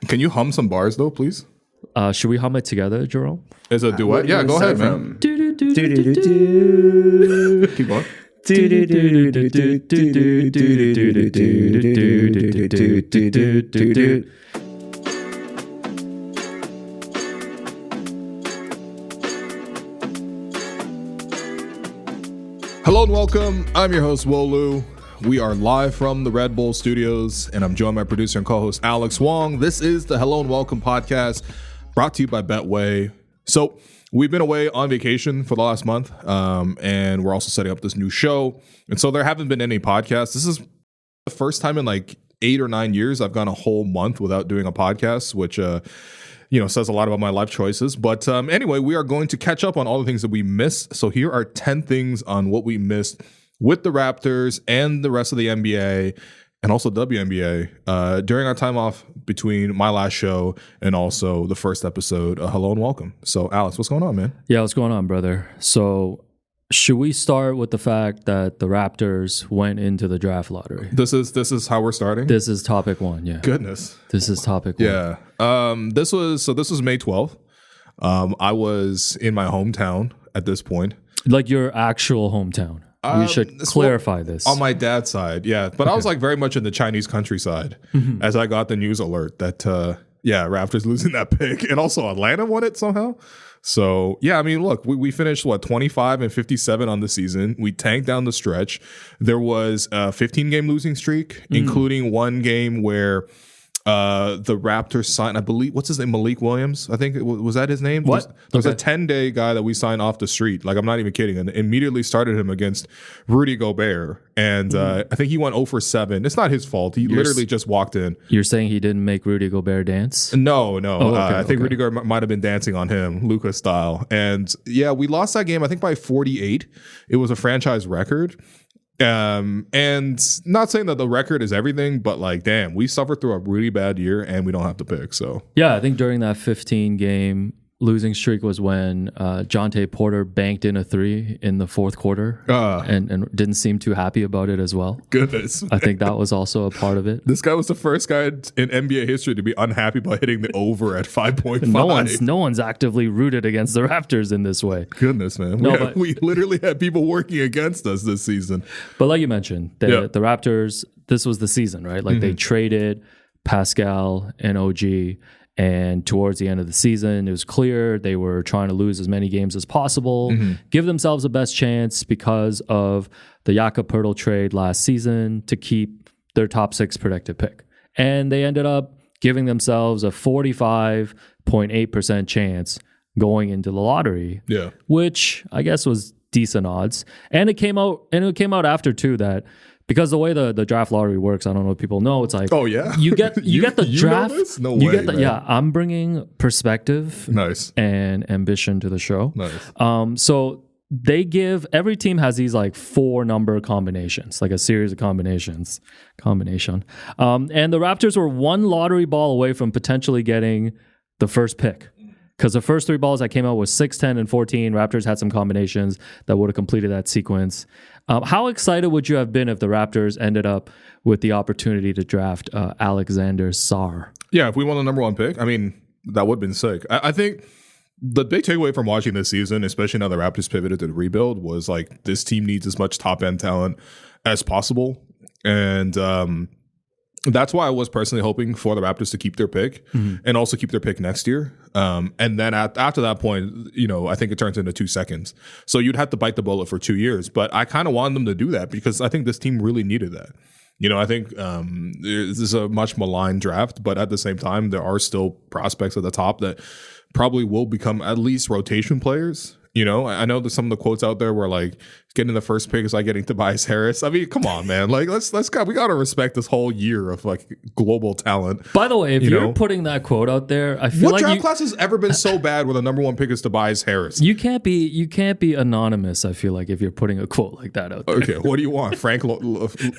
Can you hum some bars though, please? Should we hum it together, Jerome? Is a duet? Yeah, go ahead, man. Keep going. Hello and welcome. I'm your host, Wolu. We are live from the Red Bull Studios, and I'm joined by producer and co-host Alex Wong. This is the Hello and Welcome podcast, brought to you by Betway. So we've been away on vacation for the last month, and we're also setting up this new show. And so there haven't been any podcasts. This is the first time in like 8 or 9 years I've gone a whole month without doing a podcast, which says a lot about my life choices. But anyway, we are going to catch up on all the things that we missed. So here are 10 things on what we missed with the Raptors and the rest of the NBA and also WNBA during our time off between my last show and also the first episode of Hello and Welcome. So Alex, what's going on, man? Yeah, what's going on, brother? So should we start with the fact that the Raptors went into the draft lottery? This is how we're starting? This is topic one, yeah. Goodness. This is topic one. Yeah. This was May 12th. I was in my hometown at this point. Like your actual hometown. We should clarify this. On my dad's side, yeah. But okay. I was like very much in the Chinese countryside as I got the news alert that, Raptors losing that pick. And also Atlanta won it somehow. So, yeah, I mean, look, we finished, 25 and 57 on the season. We tanked down the stretch. There was a 15-game losing streak, including one game where the Raptors signed, I believe, what's his name? Malik Williams, I think. Was that his name? What? There was a 10-day guy that we signed off the street. Like, I'm not even kidding. And immediately started him against Rudy Gobert. And I think he went 0 for 7. It's not his fault. He literally just walked in. You're saying he didn't make Rudy Gobert dance? No. I think Rudy Gobert might have been dancing on him, Luka style. And yeah, we lost that game, I think, by 48. It was a franchise record. And not saying that the record is everything, but like, damn, we suffered through a really bad year and we don't have to pick. So yeah, I think during that 15-game losing streak was when Jontay Porter banked in a 3 in the fourth quarter and didn't seem too happy about it as well. Goodness. I think that was also a part of it. This guy was the first guy in NBA history to be unhappy by hitting the over at 5.5. No one's actively rooted against the Raptors in this way. Goodness, man. We literally had people working against us this season. But like you mentioned, the Raptors, this was the season, right? Like they traded Pascal and OG. And towards the end of the season, it was clear they were trying to lose as many games as possible, give themselves the best chance because of the Jakob Poeltl trade last season to keep their top 6 protected pick. And they ended up giving themselves a 45.8% chance going into the lottery, which I guess was decent odds. And it came out after too that because the way the draft lottery works, I don't know if people know. It's like, oh yeah, you get the draft. Know this? No way, man. Yeah, I'm bringing perspective, and ambition to the show. Nice. So they give every team has these like 4 number combinations, like a series of combination. And the Raptors were 1 lottery ball away from potentially getting the first pick. Because the first 3 balls that came out was 6, 10, and 14. Raptors had some combinations that would have completed that sequence. How excited would you have been if the Raptors ended up with the opportunity to draft Alexander Sarr? Yeah, if we won the number 1 pick, I mean, that would have been sick. I think the big takeaway from watching this season, especially now the Raptors pivoted to the rebuild, was like this team needs as much top-end talent as possible. And that's why I was personally hoping for the Raptors to keep their pick and also keep their pick next year. And then after that point, I think it turns into 2 seconds. So you'd have to bite the bullet for 2 years. But I kind of wanted them to do that because I think this team really needed that. I think this is a much maligned draft, but at the same time, there are still prospects at the top that probably will become at least rotation players. I know there's some of the quotes out there where like getting the first pick is like getting Tobias Harris. I mean, come on, man. Like we gotta respect this whole year of like global talent. By the way, if you're putting that quote out there, I feel what draft class has ever been so bad where the number 1 pick is Tobias Harris? You can't be anonymous. I feel like if you're putting a quote like that out there. Okay, what do you want?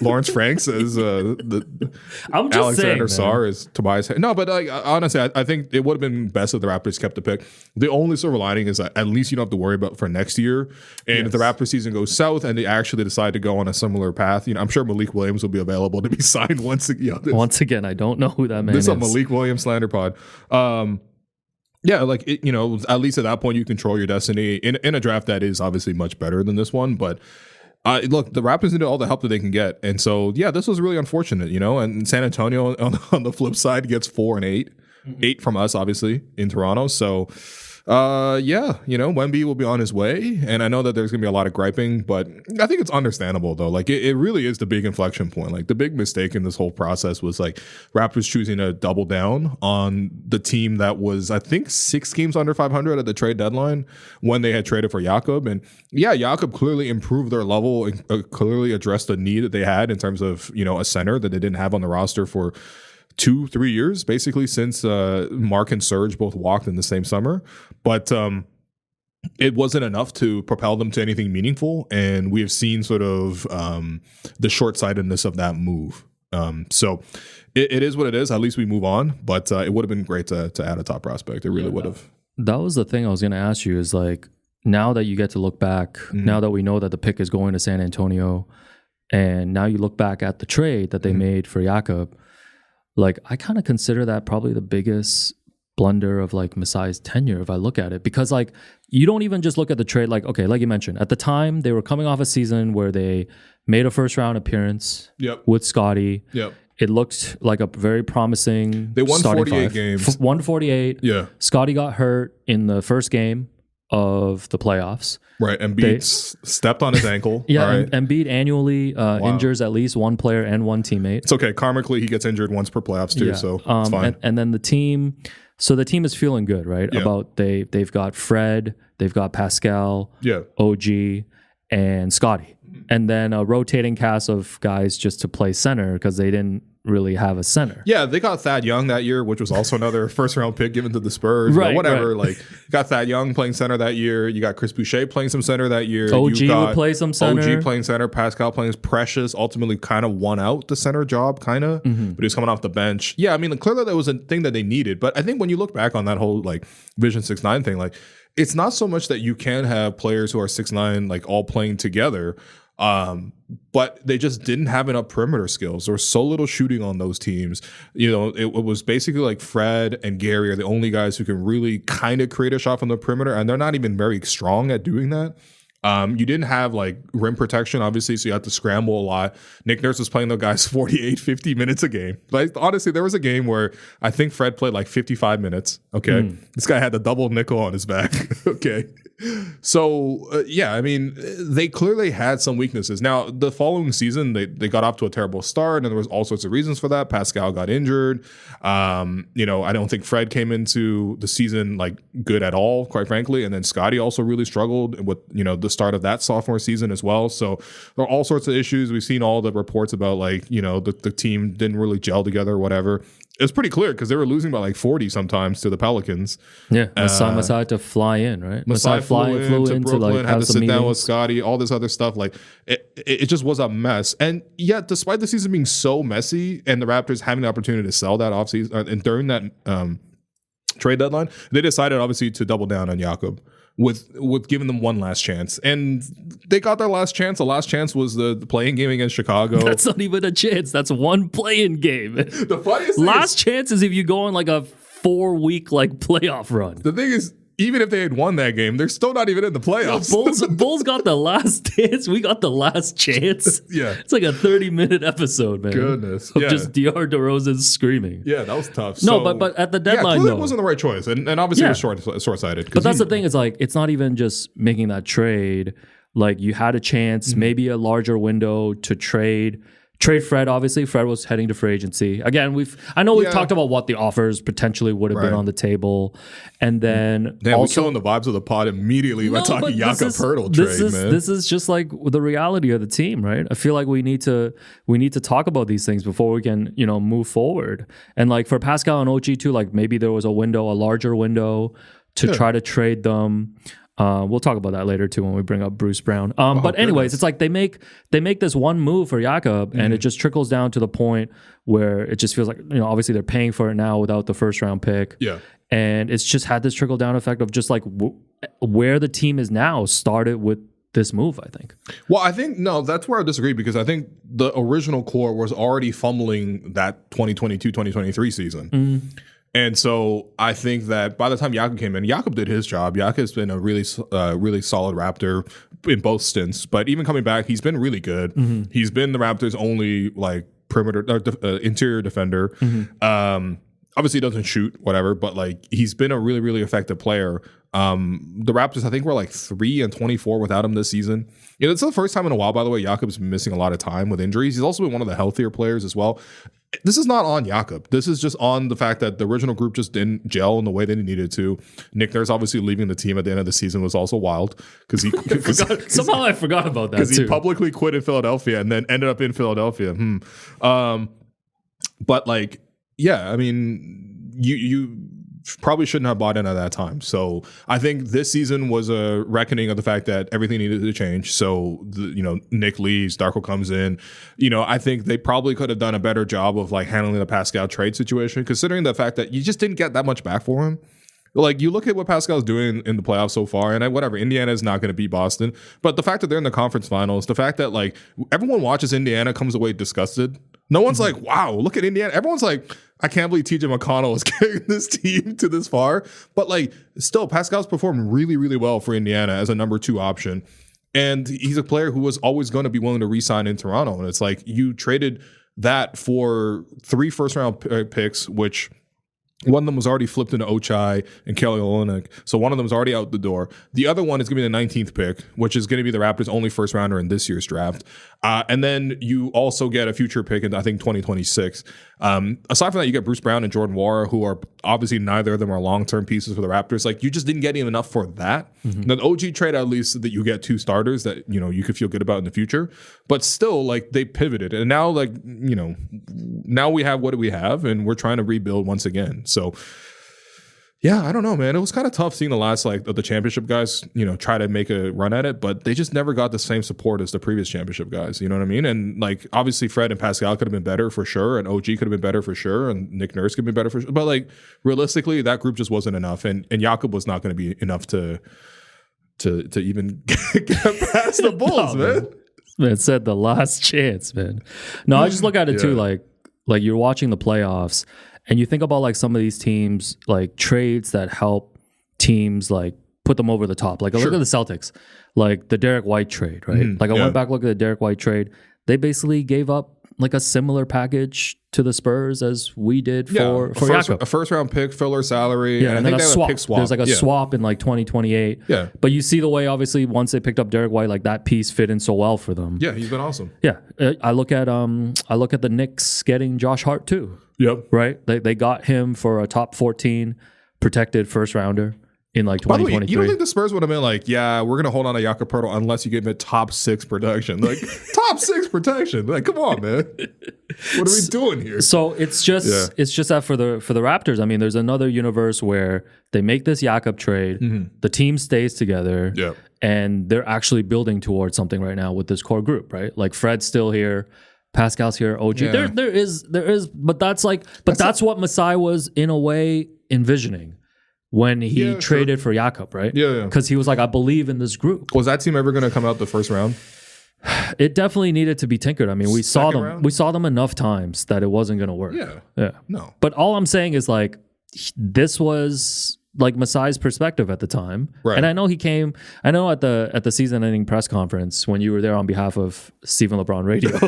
Lawrence Frank says I'm just Alexander saying, Sarr is Tobias Harris. No, but honestly, I think it would have been best if the Raptors kept the pick. The only silver lining is that at least you don't have to worry worry about for next year. And if the Raptors season goes south and they actually decide to go on a similar path, I'm sure Malik Williams will be available to be signed once again. Once again, I don't know who that man is. This is a Malik Williams slander pod. Yeah, like at least at that point you control your destiny in a draft that is obviously much better than this one. But look, the Raptors need all the help that they can get, and so this was really unfortunate, And San Antonio on the flip side gets 4 and 8, 8 from us obviously in Toronto. So Wemby will be on his way, and I know that there's gonna be a lot of griping, but I think it's understandable though. Like it really is the big inflection point. Like the big mistake in this whole process was like Raptors choosing to double down on the team that was, I think, 6 games under 500 at the trade deadline when they had traded for Jakob. And Jakob clearly improved their level and clearly addressed the need that they had in terms of a center that they didn't have on the roster for 2-3 years, basically, since Mark and Serge both walked in the same summer. But it wasn't enough to propel them to anything meaningful. And we have seen sort of the short-sightedness of that move. So it is what it is. At least we move on. But it would have been great to add a top prospect. It really would have. That was the thing I was going to ask you is like, now that you get to look back, now that we know that the pick is going to San Antonio, and now you look back at the trade that they made for Jakob, like, I kind of consider that probably the biggest blunder of like Masai's tenure if I look at it, because like you don't even just look at the trade. Like, okay, like you mentioned, at the time they were coming off a season where they made a first round appearance with Scotty. It looked like a very promising. They won 48 games. Won 48. Yeah. Scotty got hurt in the first game of the playoffs. Right, Embiid stepped on his ankle. Right. Embiid annually injures at least one player and one teammate. It's okay. Karmically, he gets injured once per playoffs too, so it's fine. And then the team is feeling good, right? About they've got Fred, they've got Pascal, OG, and Scotty. And then a rotating cast of guys just to play center because they didn't really have a center. Yeah, they got Thad Young that year, which was also another first round pick given to the Spurs. Right, whatever. Right. Like, got Thad Young playing center that year. You got Chris Boucher playing some center that year. OG would play some center. OG playing center. Pascal playing Precious. Ultimately, kind of won out the center job, kind of. But he was coming off the bench. Yeah, I mean, clearly that was a thing that they needed. But I think when you look back on that whole like Vision 6'9" thing, like it's not so much that you can have players who are 6'9" like all playing together. But they just didn't have enough perimeter skills. There was so little shooting on those teams. It was basically like Fred and Gary are the only guys who can really kind of create a shot from the perimeter, and they're not even very strong at doing that. You didn't have like rim protection, obviously, so you had to scramble a lot. Nick Nurse was playing those guys 48, 50 minutes a game. Like, honestly, there was a game where I think Fred played like 55 minutes. Okay. This guy had the double nickel on his back. Okay. So, I mean, they clearly had some weaknesses. Now, the following season, they got off to a terrible start, and there was all sorts of reasons for that. Pascal got injured. I don't think Fred came into the season like good at all, quite frankly. And then Scotty also really struggled with, the start of that sophomore season as well. So there are all sorts of issues. We've seen all the reports about like, the team didn't really gel together or whatever. It's pretty clear because they were losing by like 40 sometimes to the Pelicans. Yeah, Masai had to fly in, right? Masai flew in to Brooklyn, had to sit down with Scotty, all this other stuff. Like it just was a mess. And yet, despite the season being so messy and the Raptors having the opportunity to sell that offseason and during that trade deadline, they decided obviously to double down on Jakob with giving them one last chance. And they got their last chance. The last chance was the playing game against Chicago. That's not even a chance. That's one playing game. The funniest last chance is if you go on like a 4-week like playoff run. The thing is, even if they had won that game, they're still not even in the playoffs. Bulls got the last dance. We got the last chance. Yeah. It's like a 30-minute episode, man. Goodness. Of just DeAndre DeRozan screaming. Yeah, that was tough. No, but at the deadline, clearly it wasn't the right choice. And obviously it was short-sighted. But that's the thing. Is like, it's not even just making that trade. Like, you had a chance, maybe a larger window to trade Fred. Obviously, Fred was heading to free agency. Again, we've talked about what the offers potentially would have been on the table, and then we're killing the vibes of the pod immediately by talking Jakob Poeltl trade, man. This is just like the reality of the team, right? I feel like we need to talk about these things before we can move forward. And like for Pascal and OG too, like maybe there was a larger window to try to trade them. We'll talk about that later too when we bring up Bruce Brown. But anyways, it's like they make this one move for Jakob, and it just trickles down to the point where it just feels like, obviously they're paying for it now without the first round pick. Yeah. And it's just had this trickle down effect of just like where the team is now started with this move, I think. Well, I think, no, that's where I disagree, because I think the original core was already fumbling that 2022-2023 season. And so I think that by the time Jakob came in, Jakob did his job. Jakob's been a really solid Raptor in both stints. But even coming back, he's been really good. He's been the Raptors' only like interior defender. Obviously, he doesn't shoot, whatever, but like he's been a really, really effective player. The Raptors, I think, were like 3-24 without him this season. It's the first time in a while, by the way, Jakob's been missing a lot of time with injuries. He's also been one of the healthier players as well. This is not on Jakob. This is just on the fact that the original group just didn't gel in the way they needed to. Nick Nurse obviously leaving the team at the end of the season was also wild because he somehow I forgot about that because he publicly quit in Philadelphia and then ended up in Philadelphia. But like, yeah, I mean, you probably shouldn't have bought in at that time. So I think this season was a reckoning of the fact that everything needed to change. So Nick leaves, Darko comes in. I think they probably could have done a better job of like handling the Pascal trade situation, considering the fact that you just didn't get that much back for him. Like, you look at what Pascal's doing in the playoffs so far, and whatever, Indiana is not going to beat Boston. But the fact that they're in the conference finals, the fact that like everyone watches Indiana, comes away disgusted. No one's like, wow, look at Indiana. Everyone's like, I can't believe TJ McConnell is carrying this team to this far. But like, still, Pascal's performed really, really well for Indiana as a number 2 option. And he's a player who was always going to be willing to re-sign in Toronto. And it's like, you traded that for 3 first-round picks, which one of them was already flipped into Ochai and Kelly Olynyk. So one of them is already out the door. The other one is going to be the 19th pick, which is going to be the Raptors' only first rounder in this year's draft. And then you also get a future pick in, I think, 2026. Aside from that, you get Bruce Brown and Jordan Nwora, who are obviously neither of them are long-term pieces for the Raptors. Like, you just didn't get enough for that. Now, the OG trade, at least, that you get 2 starters that, you could feel good about in the future. But still, like, they pivoted. And now, like, now we have what we have, and we're trying to rebuild once again. So, yeah, I don't know, man. It was kind of tough seeing the last, like, of the championship guys, try to make a run at it, but they just never got the same support as the previous championship guys. You know what I mean? And, like, obviously Fred and Pascal could have been better for sure, and OG could have been better for sure, and Nick Nurse could have been better for sure. But, like, realistically, that group just wasn't enough, and Jakob was not going to be enough to even get past the Bulls, man. Man said the last chance, man. No, I just look at it too, like you're watching the playoffs, and you think about like some of these teams, like trades that help teams like put them over the top. Like, look at the Celtics, like the Derek White trade, right? Like, I went back, look at the Derek White trade. They basically gave up like a similar package to the Spurs as we did for Jakob. A first round pick, filler salary, and then a swap. There's like a swap in like 2028. Yeah. But you see the way, obviously, once they picked up Derek White, like that piece fit in so well for them. Yeah, he's been awesome. Yeah. I look at the Knicks getting Josh Hart too. Yep. Right? They got him for a top 14 protected first rounder in like 2023. By the way, you don't think the Spurs would have been like, yeah, we're going to hold on to Jakob Poeltl unless you give him top 6 protection? Like, top 6 protection? Like, come on, man. What are we doing here? So it's just that for the Raptors, I mean, there's another universe where they make this Jakob trade, the team stays together, and they're actually building towards something right now with this core group, right? Like, Fred's still here, Pascal's here, OG. Yeah. There is, but that's what Masai was in a way envisioning when he traded for Jakob, right? Yeah. Because he was like, I believe in this group. Was that team ever going to come out the first round? It definitely needed to be tinkered. I mean, we saw them enough times that it wasn't going to work. Yeah. No. But all I'm saying is, like, this was like Masai's perspective at the time. Right. And I know at the season-ending press conference when you were there on behalf of Stephen LeBron Radio.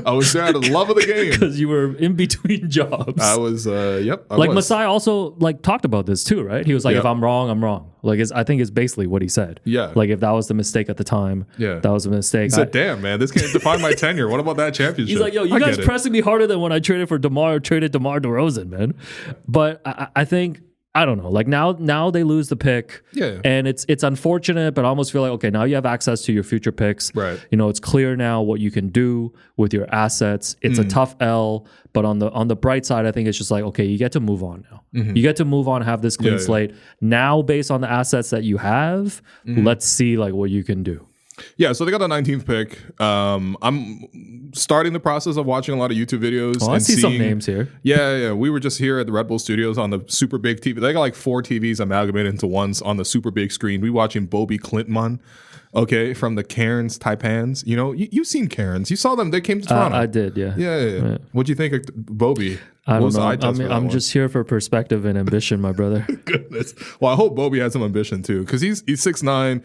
I was there out of the love of the game. Because you were in between jobs. I was, Masai also, like, talked about this too, right? He was like, if I'm wrong, I'm wrong. Like, I think it's basically what he said. Yeah. Like, if that was the mistake at the time, that was a mistake. He said, damn, man, this can't define my tenure. What about that championship? He's like, yo, you guys pressing me harder than when I traded DeMar DeRozan, man. But I think I don't know. Like now they lose the pick. Yeah. And it's unfortunate, but I almost feel like, okay, now you have access to your future picks. Right. You know, it's clear now what you can do with your assets. It's a tough L, but on the bright side, I think it's just like, okay, you get to move on now. You get to move on, have this clean slate. Now, based on the assets that you have, let's see like what you can do. Yeah, so they got the 19th pick. I'm starting the process of watching a lot of YouTube videos. Oh, I see some names here. Yeah. We were just here at the Red Bull Studios on the super big TV. They got like 4 TVs amalgamated into ones on the super big screen. We watching Bobby Clinton, okay, from the Cairns Taipans. You know, you've seen Cairns. You saw them. They came to Toronto. I did, yeah. Yeah. What'd you think of Bobby? I don't know. I'm just here for perspective and ambition, my brother. Goodness. Well, I hope Bobby has some ambition too, because he's 6'9".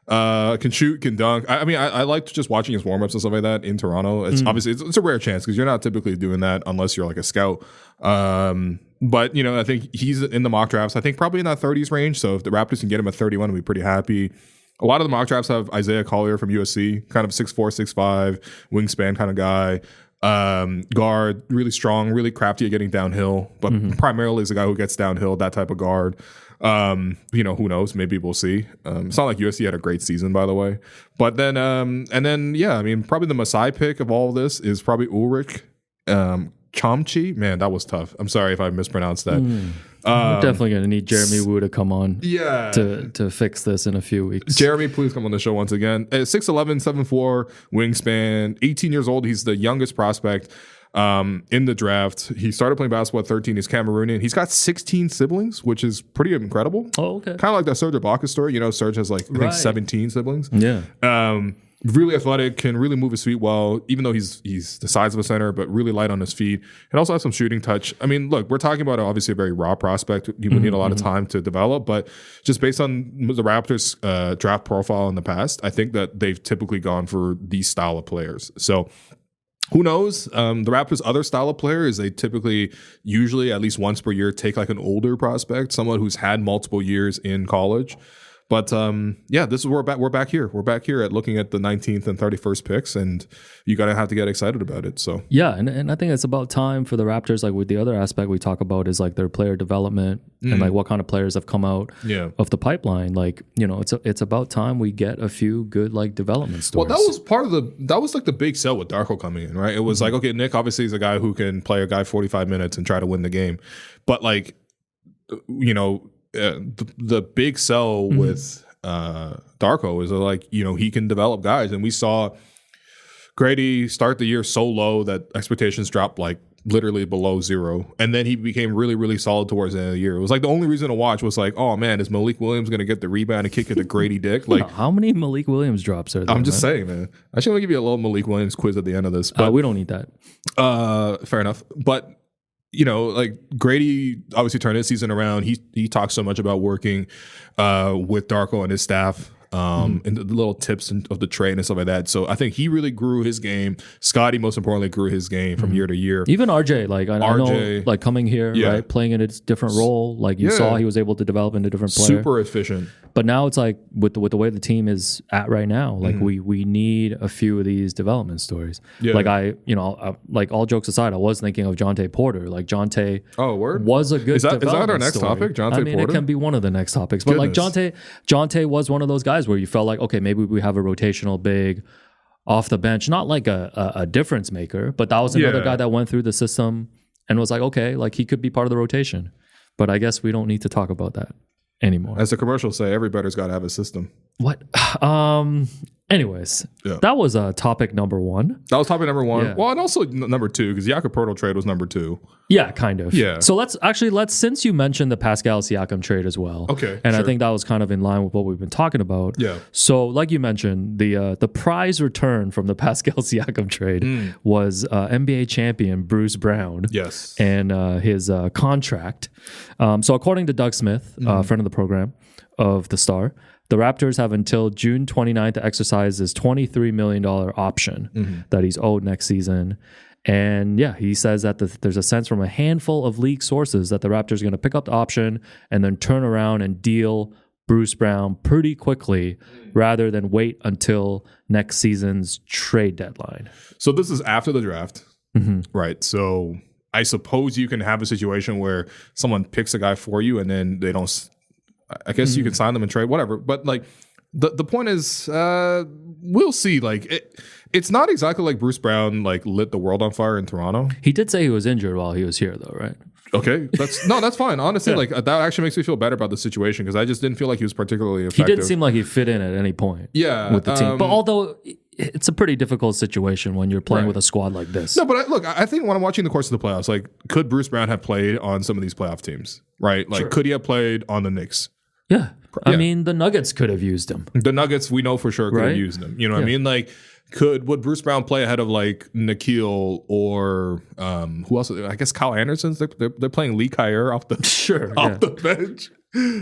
Can shoot, can dunk. I mean, I liked just watching his warm-ups and stuff like that in Toronto. It's obviously it's a rare chance because you're not typically doing that unless you're like a scout. But you know, I think he's in the mock drafts. I think probably in that 30s range. So if the Raptors can get him at 31, I'll be pretty happy. A lot of the mock drafts have Isaiah Collier from USC, kind of 6'4", 6'5", wingspan kind of guy. Guard, really strong, really crafty at getting downhill, but primarily is a guy who gets downhill, that type of guard. You know, who knows? Maybe we'll see. It's not like USC had a great season, by the way. But then, yeah, I mean, probably the Masai pick of all of this is probably Ulrich Chomchi. Man, that was tough. I'm sorry if I mispronounced that. We're definitely going to need Jeremy Wu to come on to fix this in a few weeks. Jeremy, please come on the show once again. 6'11", 7'4", wingspan, 18 years old. He's the youngest prospect in the draft. He started playing basketball at 13. He's Cameroonian. He's got 16 siblings, which is pretty incredible. Oh, okay. Kind of like that Serge Ibaka story. You know, Serge has like, I think 17 siblings. Yeah. Really athletic, can really move his feet well, even though he's the size of a center, but really light on his feet. And also has some shooting touch. I mean, look, we're talking about obviously a very raw prospect. You would need a lot of time to develop, but just based on the Raptors' draft profile in the past, I think that they've typically gone for these style of players. So who knows? The Raptors' other style of player is they typically, usually at least once per year, take like an older prospect, someone who's had multiple years in college. But yeah, this is where we're back here. We're back here at looking at the 19th and 31st picks, and you gotta have to get excited about it. So yeah, and I think it's about time for the Raptors. Like with the other aspect we talk about is like their player development and like what kind of players have come out of the pipeline. Like, you know, it's about time we get a few good like development stories. Well, that was part of that was like the big sell with Darko coming in, right? It was like, okay, Nick obviously is a guy who can play a guy 45 minutes and try to win the game, but like, you know. The big sell with Darko is like, you know, he can develop guys, and we saw Grady start the year so low that expectations dropped like literally below zero, and then he became really, really solid towards the end of the year. It was like the only reason to watch was like, oh man, is Malik Williams going to get the rebound and kick it to Grady Dick? Like, how many Malik Williams drops are there? I'm just saying, man. I should give you a little Malik Williams quiz at the end of this, but we don't need that. Fair enough, but. You know, like Grady obviously turned his season around. He talks so much about working with Darko and his staff and the little tips of the trade and stuff like that. So I think he really grew his game. Scotty, most importantly, grew his game from year to year. Even RJ, like I know, like coming here, right, playing in a different role. Like you saw, he was able to develop into a different player. Super efficient. But now it's like with the way the team is at right now, like we need a few of these development stories. Yeah. Like like all jokes aside, I was thinking of Jontay Porter. Like Jontay, was a good. Is that our next story. topic? Jontay Porter. It can be one of the next topics. But like Jontay was one of those guys where you felt like, okay, maybe we have a rotational big off the bench, not like a difference maker, but that was another guy that went through the system and was like, okay, like he could be part of the rotation. But I guess we don't need to talk about that anymore. As the commercials say, every bettor's got to have a system. What? Anyways, that was topic number one. That was topic number one. Yeah. Well, and also number two, because the Jakob Poeltl trade was number two. Yeah, kind of. Yeah. So let's since you mentioned the Pascal Siakam trade as well. Okay. And I think that was kind of in line with what we've been talking about. Yeah. So like you mentioned, the prize return from the Pascal Siakam trade was NBA champion Bruce Brown. Yes. And his contract. So according to Doug Smith, friend of the program of the Star, the Raptors have until June 29th to exercise his $23 million option that he's owed next season. And yeah, he says that there's a sense from a handful of league sources that the Raptors are going to pick up the option and then turn around and deal Bruce Brown pretty quickly rather than wait until next season's trade deadline. So this is after the draft, right? So I suppose you can have a situation where someone picks a guy for you and then they don't. I guess you can sign them and trade, whatever. But like the point is, we'll see. Like it's not exactly like Bruce Brown like lit the world on fire in Toronto. He did say he was injured while he was here, though, right? Okay, that's fine. Honestly, like that actually makes me feel better about the situation because I just didn't feel like he was particularly effective. He didn't seem like he fit in at any point. Yeah, with the team. But although it's a pretty difficult situation when you're playing with a squad like this. No, but look, I think when I'm watching the course of the playoffs, like, could Bruce Brown have played on some of these playoff teams? Right? Like, could he have played on the Knicks? Yeah. I mean, the Nuggets could have used him. The Nuggets, we know for sure, could have used him. You know what I mean? Like, would Bruce Brown play ahead of like Nikhil or who else? I guess Kyle Anderson's. They're playing Lee Kyer off the the bench.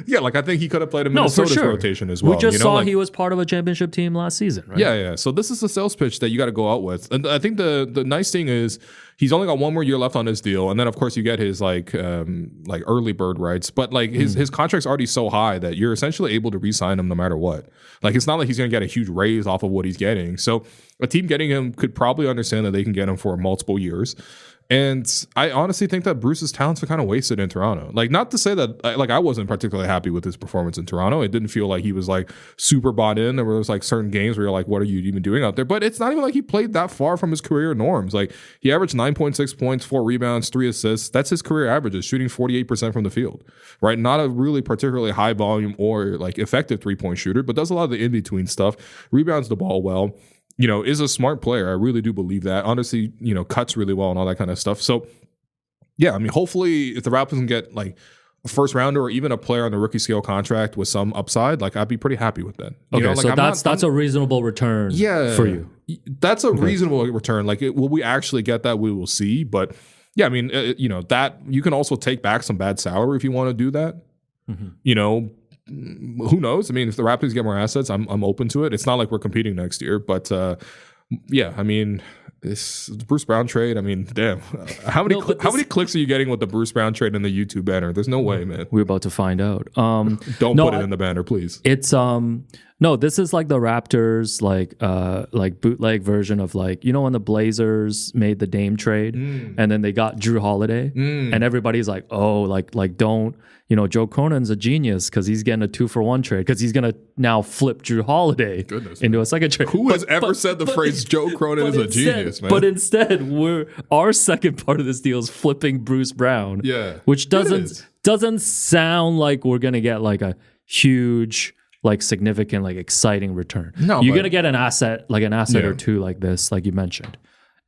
Yeah, like I think he could have played a Minnesota's rotation as well. We just saw he was part of a championship team last season, right? Yeah. So this is the sales pitch that you got to go out with. And I think the nice thing is he's only got one more year left on his deal, and then of course you get his like early bird rights. But like his contract's already so high that you're essentially able to re-sign him no matter what. Like it's not like he's going to get a huge raise off of what he's getting. So a team getting him could probably understand that they can get him for multiple years. And I honestly think that Bruce's talents are kind of wasted in Toronto. Like, not to say that, like, I wasn't particularly happy with his performance in Toronto. It didn't feel like he was, like, super bought in. There was, like, certain games where you're like, what are you even doing out there? But it's not even like he played that far from his career norms. Like, he averaged 9.6 points, 4 rebounds, 3 assists. That's his career averages, shooting 48% from the field, right? Not a really particularly high volume or, like, effective three-point shooter, but does a lot of the in-between stuff, rebounds the ball well. You know, is a smart player. I really do believe that. Honestly, you know, cuts really well and all that kind of stuff. So, yeah, I mean, hopefully if the Raptors can get like a first rounder or even a player on the rookie scale contract with some upside, like I'd be pretty happy with that. You know, so like that's a reasonable return for you. That's a reasonable return. Like, will we actually get that? We will see. But yeah, I mean, you know, that you can also take back some bad salary if you want to do that. You know, who knows? I mean, if the Raptors get more assets, I'm open to it. It's not like we're competing next year, but yeah, I mean, this Bruce Brown trade. I mean, damn, how many clicks are you getting with the Bruce Brown trade in the YouTube banner? There's no way, man. We're about to find out. Don't put it in the banner, please. It's no, this is like the Raptors like bootleg version of like, you know, when the Blazers made the Dame trade and then they got Drew Holiday and everybody's like, oh, like don't, you know, Joe Cronin's a genius because he's getting a 2-for-1 trade because he's gonna now flip Drew Holiday into a second trade. Who has ever said the phrase Joe Cronin is a genius, man? But instead, our second part of this deal is flipping Bruce Brown, which doesn't sound like we're gonna get like a huge, like significant, like exciting return. No, you're gonna get an asset or two like this, like you mentioned,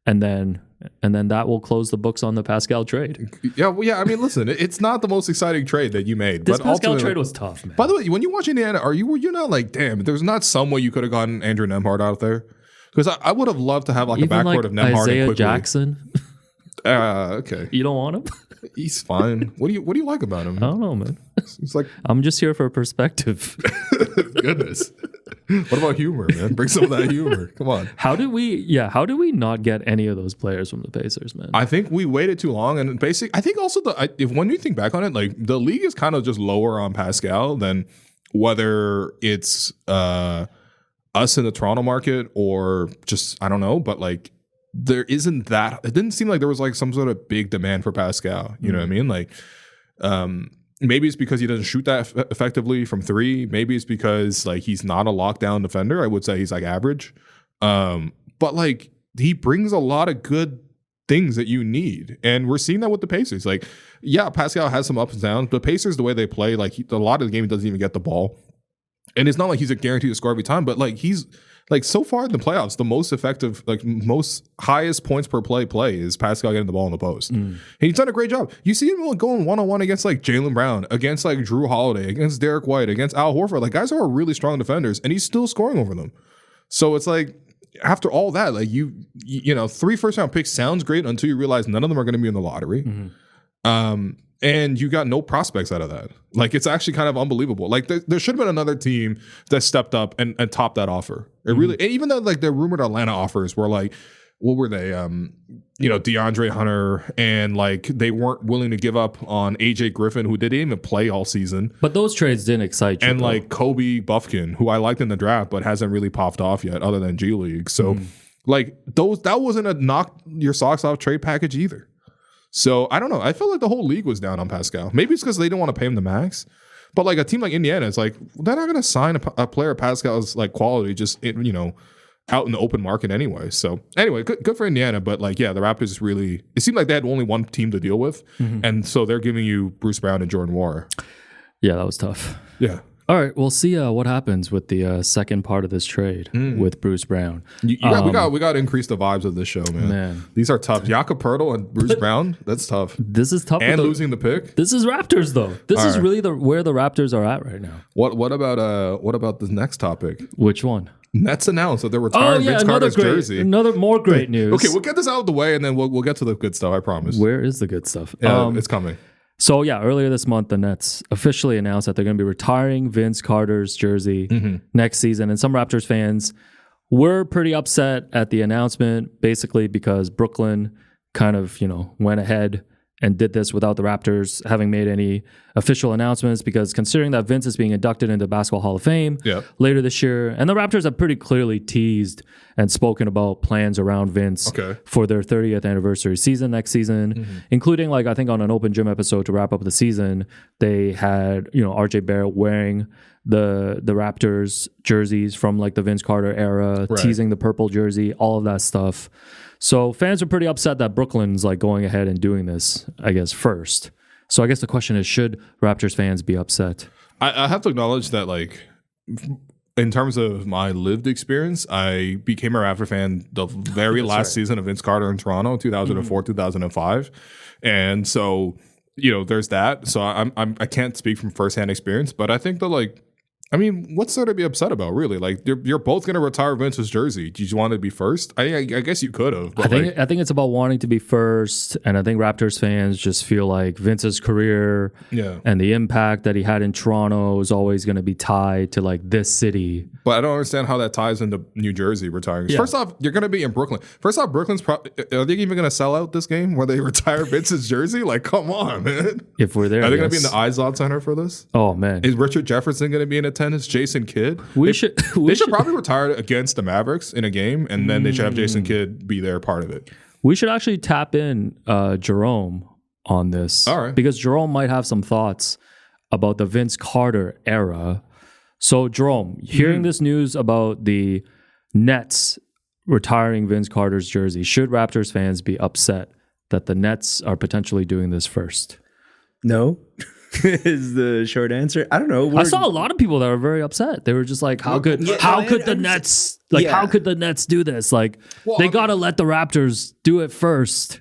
and then that will close the books on the Pascal trade. Yeah, well, yeah. I mean, listen, it's not the most exciting trade that you made. This Pascal trade was tough, man. By the way, when you watch Indiana, were you not like, damn, there's not some way you could have gotten Andrew Nembhard out there? Because I would have loved to have like even a backcourt like of Nembhard Isaiah and Quigley. Jackson. Okay. You don't want him? He's fine. What do you like about him? I don't know, man. It's like I'm just here for perspective. Goodness. What about humor, man? Bring some of that humor. Come on. How do we not get any of those players from the Pacers, man? I think we waited too long, and I think also when you think back on it, like the league is kind of just lower on Pascal than whether it's us in the Toronto market or just I don't know, but like there isn't that. It didn't seem like there was like some sort of big demand for Pascal. You know what I mean? Like, maybe it's because he doesn't shoot that effectively from three. Maybe it's because like he's not a lockdown defender. I would say he's like average. But like he brings a lot of good things that you need. And we're seeing that with the Pacers. Like, yeah, Pascal has some ups and downs, but Pacers, the way they play, like a lot of the game he doesn't even get the ball. And it's not like he's a guarantee to score every time, but like he's like so far in the playoffs, the most effective, like most highest points per play is Pascal getting the ball in the post. And he's done a great job. You see him going one-on-one against like Jaylen Brown, against like Drew Holiday, against Derek White, against Al Horford. Like guys are really strong defenders, and he's still scoring over them. So it's like after all that, like you know, 3 first-round picks sounds great until you realize none of them are going to be in the lottery. And you got no prospects out of that. Like, it's actually kind of unbelievable. Like, there should have been another team that stepped up and topped that offer. It really, and even though, like, the rumored Atlanta offers were like, what were they? You know, DeAndre Hunter, and like they weren't willing to give up on AJ Griffin, who didn't even play all season. But those trades didn't excite you. And like Kobe Buffkin, who I liked in the draft, but hasn't really popped off yet, other than G League. So, like, that wasn't a knock your socks off trade package either. So I don't know. I felt like the whole league was down on Pascal. Maybe it's because they didn't want to pay him the max. But like a team like Indiana, it's like they're not going to sign a player of Pascal's like quality just out in the open market anyway. So anyway, good for Indiana. But like the Raptors really, it seemed like they had only one team to deal with, and so they're giving you Bruce Brown and Jordan Moore. Yeah, that was tough. Yeah. All right, we'll see what happens with the second part of this trade with Bruce Brown. We got to increase the vibes of this show, man. These are tough. Jakob Poeltl and Bruce Brown, that's tough. This is tough. And losing the pick. This is Raptors, though. This is really where the Raptors are at right now. What about the next topic? Which one? Nets announced that they're retiring Vince Carter's jersey. Another more great news. Okay, we'll get this out of the way, and then we'll get to the good stuff. I promise. Where is the good stuff? It's coming. So, earlier this month, the Nets officially announced that they're going to be retiring Vince Carter's jersey next season. And some Raptors fans were pretty upset at the announcement, basically because Brooklyn kind of, went ahead and did this without the Raptors having made any official announcements, because considering that Vince is being inducted into Basketball Hall of Fame later this year, and the Raptors have pretty clearly teased and spoken about plans around Vince for their 30th anniversary season next season, including I think on an Open Gym episode to wrap up the season, they had, RJ Barrett wearing the Raptors jerseys from the Vince Carter era, teasing the purple jersey, all of that stuff. So fans are pretty upset that Brooklyn's going ahead and doing this, I guess, first. So I guess the question is, should Raptors fans be upset? I have to acknowledge that, in terms of my lived experience, I became a Raptor fan the very last season of Vince Carter in Toronto, 2004, 2005. And so, there's that. So I can't speak from firsthand experience, but I think that what's there to be upset about, really? You're both going to retire Vince's jersey. Do you want to be first? I guess you could have. I think it's about wanting to be first, and I think Raptors fans just feel like Vince's career and the impact that he had in Toronto is always going to be tied to this city. But I don't understand how that ties into New Jersey retiring. First off, you're going to be in Brooklyn. First off, Brooklyn's are they even going to sell out this game where they retire Vince's jersey? Come on, man. If we're there, are they going to be in the Izod Center for this? Oh man, is Richard Jefferson going to be in attendance? Jason Kidd? They should probably retire against the Mavericks in a game, and then they should have Jason Kidd be there part of it. We should actually tap in Jerome on this. All right. Because Jerome might have some thoughts about the Vince Carter era. So Jerome, hearing this news about the Nets retiring Vince Carter's jersey, should Raptors fans be upset that the Nets are potentially doing this first? No. Is the short answer. I don't know. I saw a lot of people that were very upset. They were just like, how could the Nets do this? They got to let the Raptors do it first.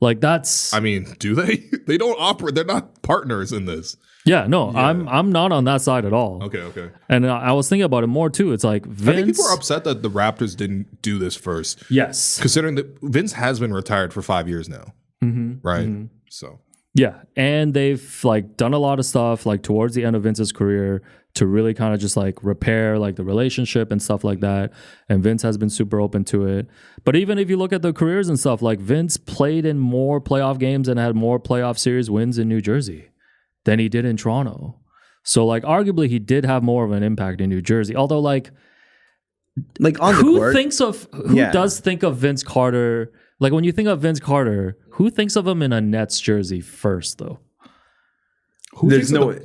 That's... do they? They don't operate. They're not partners in this. Yeah, no, yeah. I'm not on that side at all. Okay. And I was thinking about it more too. It's Vince... I think people are upset that the Raptors didn't do this first. Yes. Considering that Vince has been retired for 5 years now. Right? So... Yeah, and they've done a lot of stuff towards the end of Vince's career to really kind of just repair the relationship and stuff like that. And Vince has been super open to it. But even if you look at the careers and stuff, Vince played in more playoff games and had more playoff series wins in New Jersey than he did in Toronto. So arguably he did have more of an impact in New Jersey. Although on the court, who does think of Vince Carter? When you think of Vince Carter, who thinks of him in a Nets jersey first, though? There's no...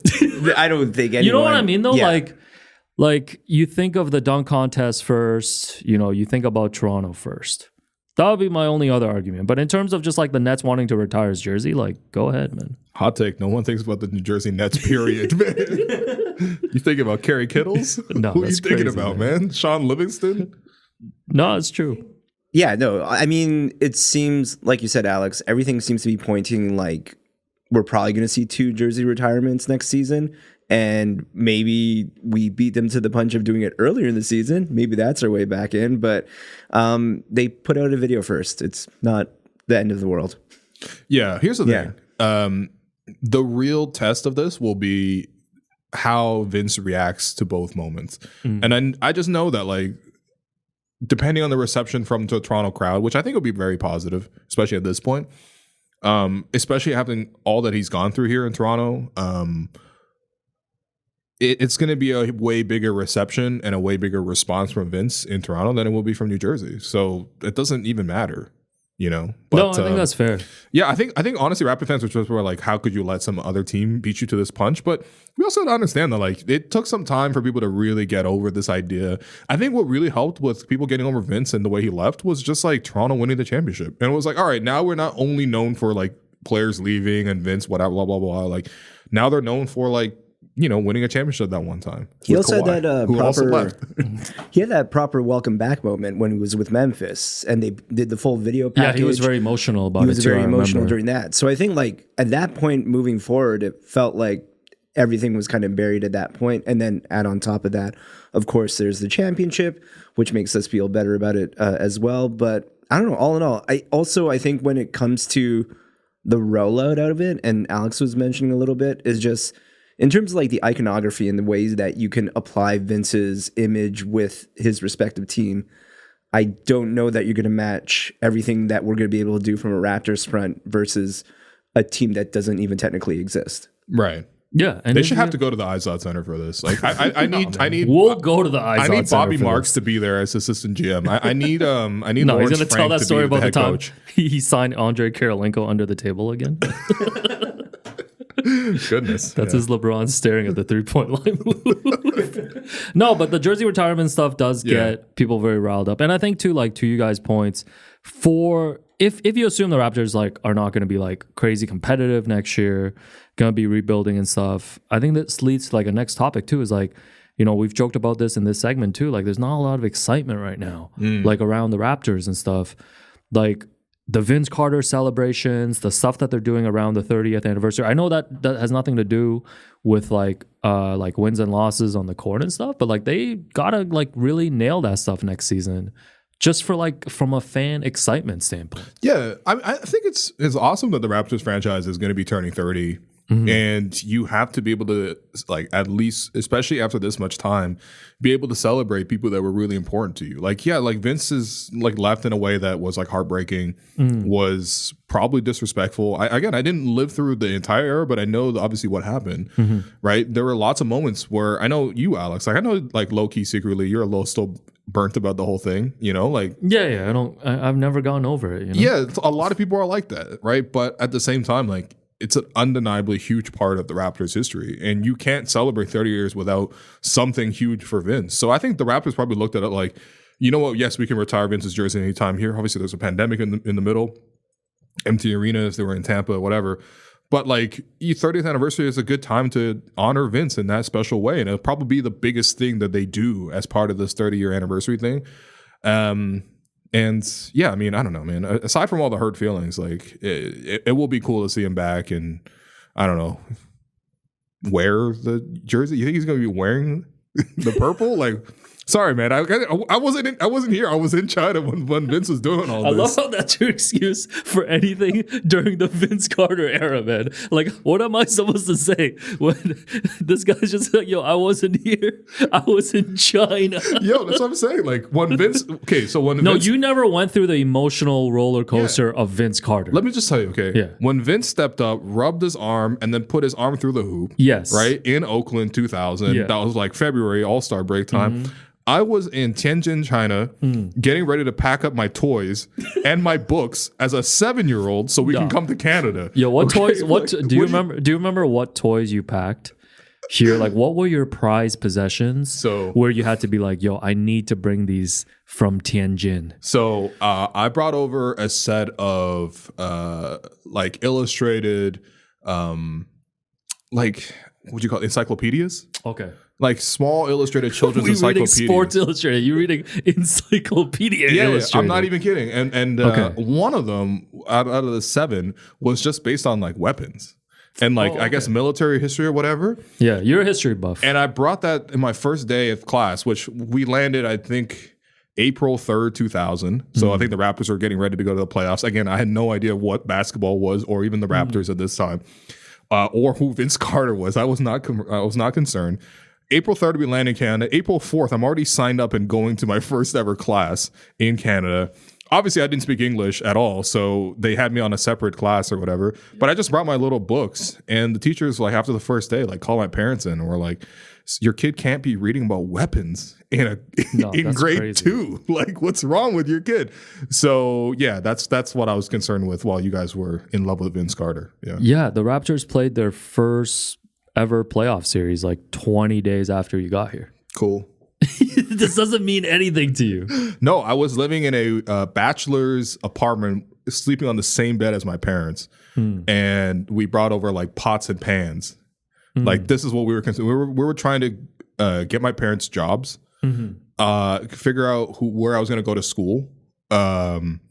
I don't think anyone... You know what I mean, though? Yeah. You think of the dunk contest first, you think about Toronto first. That would be my only other argument. But in terms of just the Nets wanting to retire his jersey, go ahead, man. Hot take. No one thinks about the New Jersey Nets, period, man. You thinking about Kerry Kittles? No, who are you thinking about, man? Sean Livingston? No, it's true. Yeah, no, it seems, like you said, Alex, everything seems to be pointing we're probably going to see 2 jersey retirements next season, and maybe we beat them to the punch of doing it earlier in the season. Maybe that's our way back in, but they put out a video first. It's not the end of the world. Yeah, here's the thing. The real test of this will be how Vince reacts to both moments. And then I just know that, depending on the reception from the Toronto crowd, which I think will be very positive, especially at this point, especially having all that he's gone through here in Toronto, it's going to be a way bigger reception and a way bigger response from Vince in Toronto than it will be from New Jersey. So it doesn't even matter. you know. No, I think that's fair. Yeah, I think honestly, Raptor fans were like, how could you let some other team beat you to this punch? But we also understand that like it took some time for people to really get over this idea. I think what really helped with people getting over Vince and the way he left was just like Toronto winning the championship, and it was like, all right, now we're not only known for like players leaving and Vince whatever blah blah blah. Like now they're known for like, you know, winning a championship that one time. He also had that who also left. He had that proper welcome back moment when he was with Memphis, and they did the full video package. Yeah, he was very emotional about it. He was too, very I emotional remember. during that. So I think like at that point moving forward, it felt like everything was kind of buried at that point. And then add on top of that, of course, there's the championship, which makes us feel better about it as well. But I don't know. All in all, I think when it comes to the rollout out of it, and Alex was mentioning a little bit, is just in terms of like the iconography and the ways that you can apply Vince's image with his respective team. I don't know that you're going to match everything that we're going to be able to do from a Raptors front versus a team that doesn't even technically exist. Right. Yeah, and They should have to go to the Izod Center for this. Like, I need. We'll go to the Izod I need Center Bobby for Marks this. to be there as assistant GM. I need. No, Lawrence he's going to tell Frank that to story be about the head time coach. he signed Andre Karolinko under the table again. Goodness, That's his LeBron staring at the 3-point line move. No, but the jersey retirement stuff does get people very riled up. And I think too, like to you guys' points, for if you assume the Raptors like are not going to be like crazy competitive next year, going to be rebuilding and stuff, I think this leads to like a next topic too, is like, you know, we've joked about this in this segment too. Like there's not a lot of excitement right now, like around the Raptors and stuff. Like the Vince Carter celebrations, the stuff that they're doing around the 30th anniversary. I know that has nothing to do with like wins and losses on the court and stuff, but like they gotta like really nail that stuff next season, just for like from a fan excitement standpoint. Yeah, I think it's awesome that the Raptors franchise is going to be turning 30. And you have to be able to, like, at least, especially after this much time, be able to celebrate people that were really important to you. Like, yeah, like Vince is like left in a way that was like heartbreaking, was probably disrespectful. I didn't live through the entire era, but I know obviously what happened, right? There were lots of moments where I know you, Alex, like I know like low key secretly you're a little still burnt about the whole thing, you know, like I've never gone over it. You know? Yeah, a lot of people are like that, right? But at the same time, like, it's an undeniably huge part of the Raptors' history, and you can't celebrate 30 years without something huge for Vince. So I think the Raptors probably looked at it like, you know what? Yes, we can retire Vince's jersey anytime here. Obviously, there's a pandemic in the middle, empty arenas. They were in Tampa, whatever. But like, your 30th anniversary is a good time to honor Vince in that special way, and it'll probably be the biggest thing that they do as part of this 30-year anniversary thing. And yeah, I mean, I don't know, man. Aside from all the hurt feelings, like it will be cool to see him back, and I don't know, wear the jersey. You think he's going to be wearing the purple? Like, sorry, man. I wasn't here. I was in China when Vince was doing all this. I love how that's your excuse for anything during the Vince Carter era, man. Like, what am I supposed to say when this guy's just like, yo, I wasn't here. I was in China. Yo, that's what I'm saying. Like, when Vince... Okay, so when No, Vince, you never went through the emotional roller coaster of Vince Carter. let me just tell you, okay? Yeah. When Vince stepped up, rubbed his arm, and then put his arm through the hoop, Yes. right, in Oakland 2000, Yeah. that was like February, All-Star break time. I was in Tianjin, China, getting ready to pack up my toys and my books as a 7-year-old so we can come to Canada. Yo, what Okay? toys? What Like, do you remember? Do you remember what toys you packed here? Like, what were your prized possessions? So- where you had to be like, yo, I need to bring these from Tianjin. So I brought over a set of like illustrated, like, what do you call it? Encyclopedias? Okay. Like small illustrated children's We reading encyclopedias. Sports Illustrated. You reading Encyclopedia Yeah, Illustrated. I'm not even kidding. And Okay. one of them out of the 7 was just based on like weapons and like I guess military history or whatever. Yeah, you're a history buff. And I brought that in my first day of class, which we landed, I think, April 3rd, 2000. So I think the Raptors were getting ready to go to the playoffs. Again, I had no idea what basketball was or even the Raptors at this time, or who Vince Carter was. I was not concerned. April 3rd, we land in Canada. April 4th, I'm already signed up and going to my first ever class in Canada. obviously I didn't speak English at all, so they had me on a separate class or whatever. But I just brought my little books, and the teachers, like, after the first day, like, called my parents in and were like, your kid can't be reading about weapons in grade crazy. 2. Like, what's wrong with your kid? So yeah, that's what I was concerned with while you guys were in love with Vince Carter. Yeah, the Raptors played their first ever playoff series like 20 days after you got here. Cool. This doesn't mean anything to you. No, I was living in a bachelor's apartment, sleeping on the same bed as my parents, and we brought over like pots and pans. Like, this is what we were considering. We were trying to get my parents jobs, figure out where I was going to go to school. Walking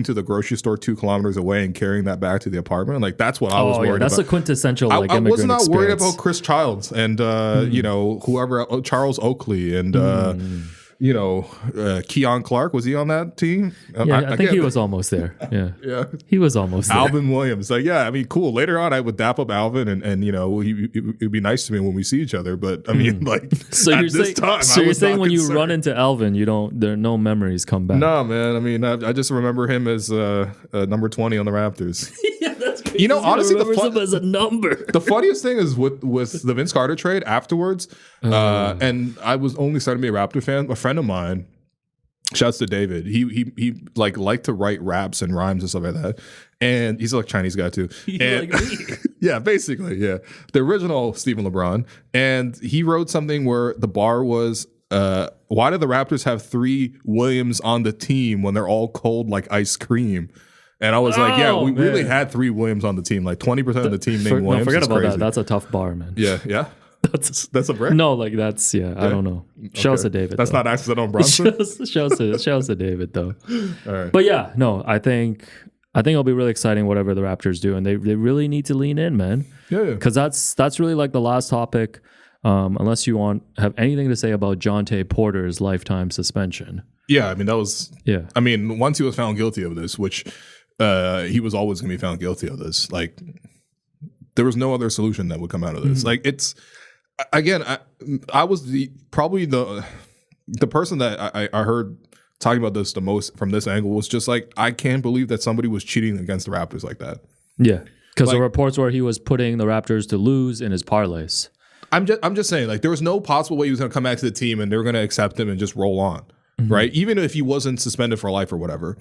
to the grocery store 2 kilometers away and carrying that back to the apartment. Like, that's what I was worried about. That's a quintessential like I was immigrant not worried experience. about Chris Childs and whoever, Charles Oakley and Keon Clark. Was he on that team? Yeah, I think he was almost there. Yeah, he was almost there. Alvin Williams. Like, yeah, I mean, cool. Later on, I would dap up Alvin, and it'd be nice to me when we see each other. But I mean, like, So at you're this saying, time, so I you're was saying not when you concerned. run into Alvin, there are no memories come back. No, man. I mean, I just remember him as number 20 on the Raptors. Yeah, that's crazy. Honestly, him as a number. The funniest thing is with the Vince Carter trade afterwards, and I was only starting to be a Raptor fan. A friend of mine, shouts to David. He liked to write raps and rhymes and stuff like that. And he's like a Chinese guy too. And, Like me. yeah, basically, yeah. The original Stephen LeBron. And he wrote something where the bar was, why do the Raptors have 3 Williams on the team when they're all cold like ice cream? And I was like, yeah, we really had 3 Williams on the team. Like 20% of the team named Williams. Forget It's about crazy. that. That's a tough bar, man. Yeah. That's a brick? No, like that's I don't know. Shouts to David. That's though. not accidental Bronson? Shouts to David though. All right. But yeah, no, I think it'll be really exciting whatever the Raptors do, and they really need to lean in, man. Yeah. Because that's really like the last topic. Unless you have anything to say about Jontay Porter's lifetime suspension. Yeah, I mean, that was... Yeah. I mean, once he was found guilty of this, which he was always going to be found guilty of this, like, there was no other solution that would come out of this. Like, it's... Again, I was probably the person that I heard talking about this the most from this angle was just like, I can't believe that somebody was cheating against the Raptors like that. Yeah. Because the Like- reports were he was putting the Raptors to lose in his parlays. I'm just saying, like, there was no possible way he was going to come back to the team and they were going to accept him and just roll on, right? Even if he wasn't suspended for life or whatever.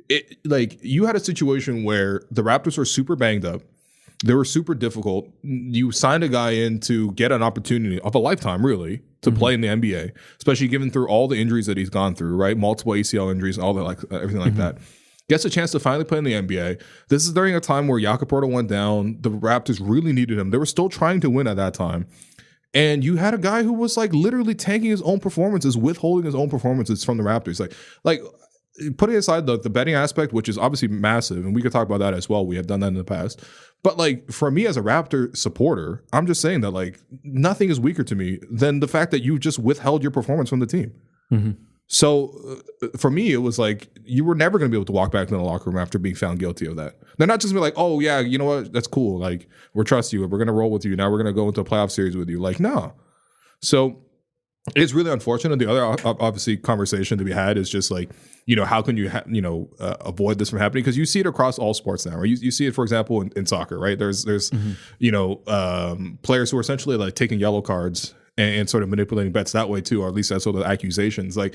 You had a situation where the Raptors were super banged up. They were super difficult. You signed a guy in to get an opportunity of a lifetime, really, to play in the NBA, especially given through all the injuries that he's gone through, right? Multiple ACL injuries, all that, like everything like that. Gets a chance to finally play in the NBA. This is during a time where Jakob Poeltl went down. The Raptors really needed him. They were still trying to win at that time. And you had a guy who was like literally tanking his own performances, withholding his own performances from the Raptors. Like putting aside the betting aspect, which is obviously massive, and we could talk about that as well. We have done that in the past. But like for me as a Raptor supporter, I'm just saying that like nothing is weaker to me than the fact that you just withheld your performance from the team. So for me, it was like you were never going to be able to walk back in the locker room after being found guilty of that. They're not just be like, oh yeah, you know what, that's cool. Like we're trust you. We're going to roll with you. Now we're going to go into a playoff series with you. Like no. So it's really unfortunate. The other obviously conversation to be had is just like, how can you avoid this from happening? Because you see it across all sports now. Right? You see it, for example, in soccer. Right? There's players who are essentially like taking yellow cards and sort of manipulating bets that way too, or at least that's sort of accusations. Like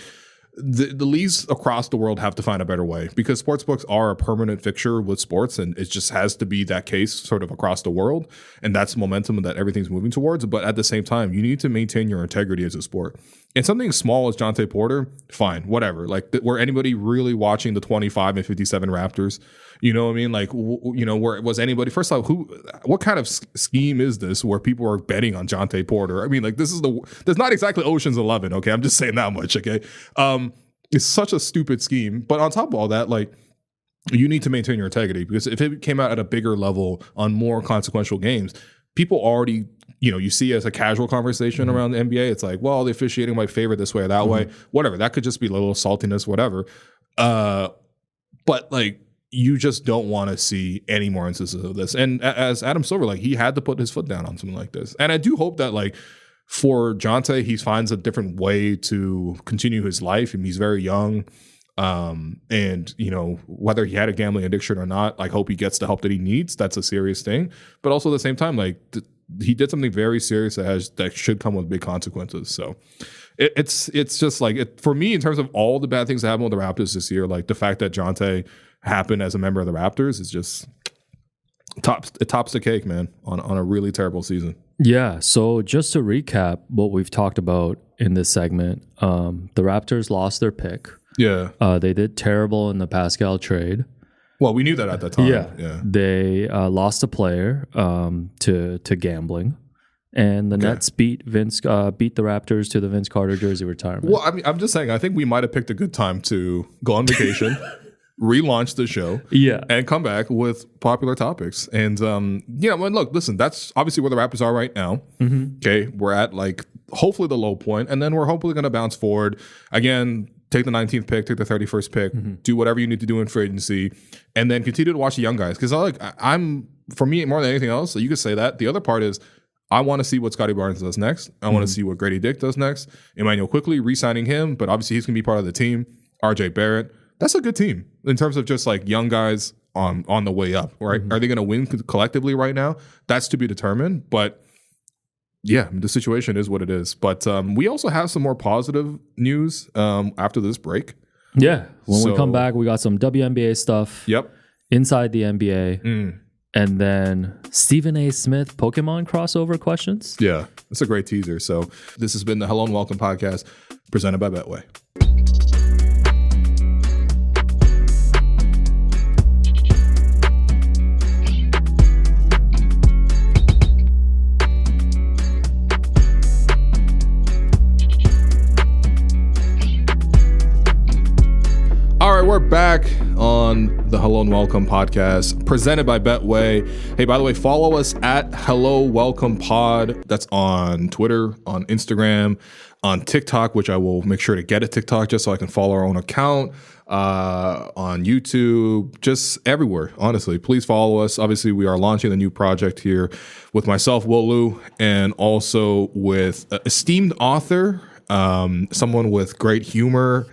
the leagues across the world have to find a better way because sportsbooks are a permanent fixture with sports, and it just has to be that case sort of across the world, and that's momentum that everything's moving towards. But at the same time, you need to maintain your integrity as a sport. And something small as Jontay Porter, fine, whatever. Like, were anybody really watching the 25 and 57 Raptors? You know what I mean? Like, where was anybody? First off, what kind of scheme is this where people are betting on Jontay Porter? I mean, like, there's not exactly Ocean's 11, okay? I'm just saying that much, okay? It's such a stupid scheme. But on top of all that, like, you need to maintain your integrity because if it came out at a bigger level on more consequential games, people already, you see as a casual conversation around the NBA, it's like, well, the officiating might favor this way or that way, whatever. That could just be a little saltiness, whatever. But like, you just don't want to see any more instances of this. And as Adam Silver, like, he had to put his foot down on something like this. And I do hope that, like, for Jontay, he finds a different way to continue his life. And he's very young. And whether he had a gambling addiction or not, like, hope he gets the help that he needs. That's a serious thing. But also at the same time, like, he did something very serious that should come with big consequences. So it's just like, for me, in terms of all the bad things that happened with the Raptors this year, like the fact that Jontay happened as a member of the Raptors is just tops the cake, man, on a really terrible season. Yeah. So just to recap what we've talked about in this segment, the Raptors lost their pick. Yeah. They did terrible in the Pascal trade. Well, we knew that at that time. Yeah. They lost a player to gambling. And the Nets beat the Raptors to the Vince Carter jersey retirement. Well, I mean, I'm just saying, I think we might have picked a good time to go on vacation, relaunch the show, and come back with popular topics. And look, listen, that's obviously where the Raptors are right now. Mm-hmm. Okay, we're at like hopefully the low point, and then we're hopefully going to bounce forward again. Take the 19th pick, take the 31st pick, do whatever you need to do in free agency, and then continue to watch the young guys. Because for me, more than anything else, you could say that. The other part is, I want to see what Scotty Barnes does next. I want to see what Grady Dick does next. Emmanuel quickly re-signing him, but obviously he's going to be part of the team. RJ Barrett, that's a good team in terms of just like young guys on the way up, right? Are they going to win collectively right now? That's to be determined, but yeah, the situation is what it is. But we also have some more positive news after this break. Yeah, when we come back, we got some WNBA stuff. Yep. Inside the NBA. And then Stephen A. Smith Pokemon crossover questions. Yeah, that's a great teaser. So this has been the Hello and Welcome podcast presented by Betway. All right, we're back on the Hello and Welcome podcast presented by Betway. Hey, by the way, follow us at Hello Welcome Pod. That's on Twitter, on Instagram, on TikTok, which I will make sure to get a TikTok just so I can follow our own account, on YouTube, just everywhere, honestly. Please follow us. Obviously, we are launching a new project here with myself, Wolu, and also with esteemed author, someone with great humor,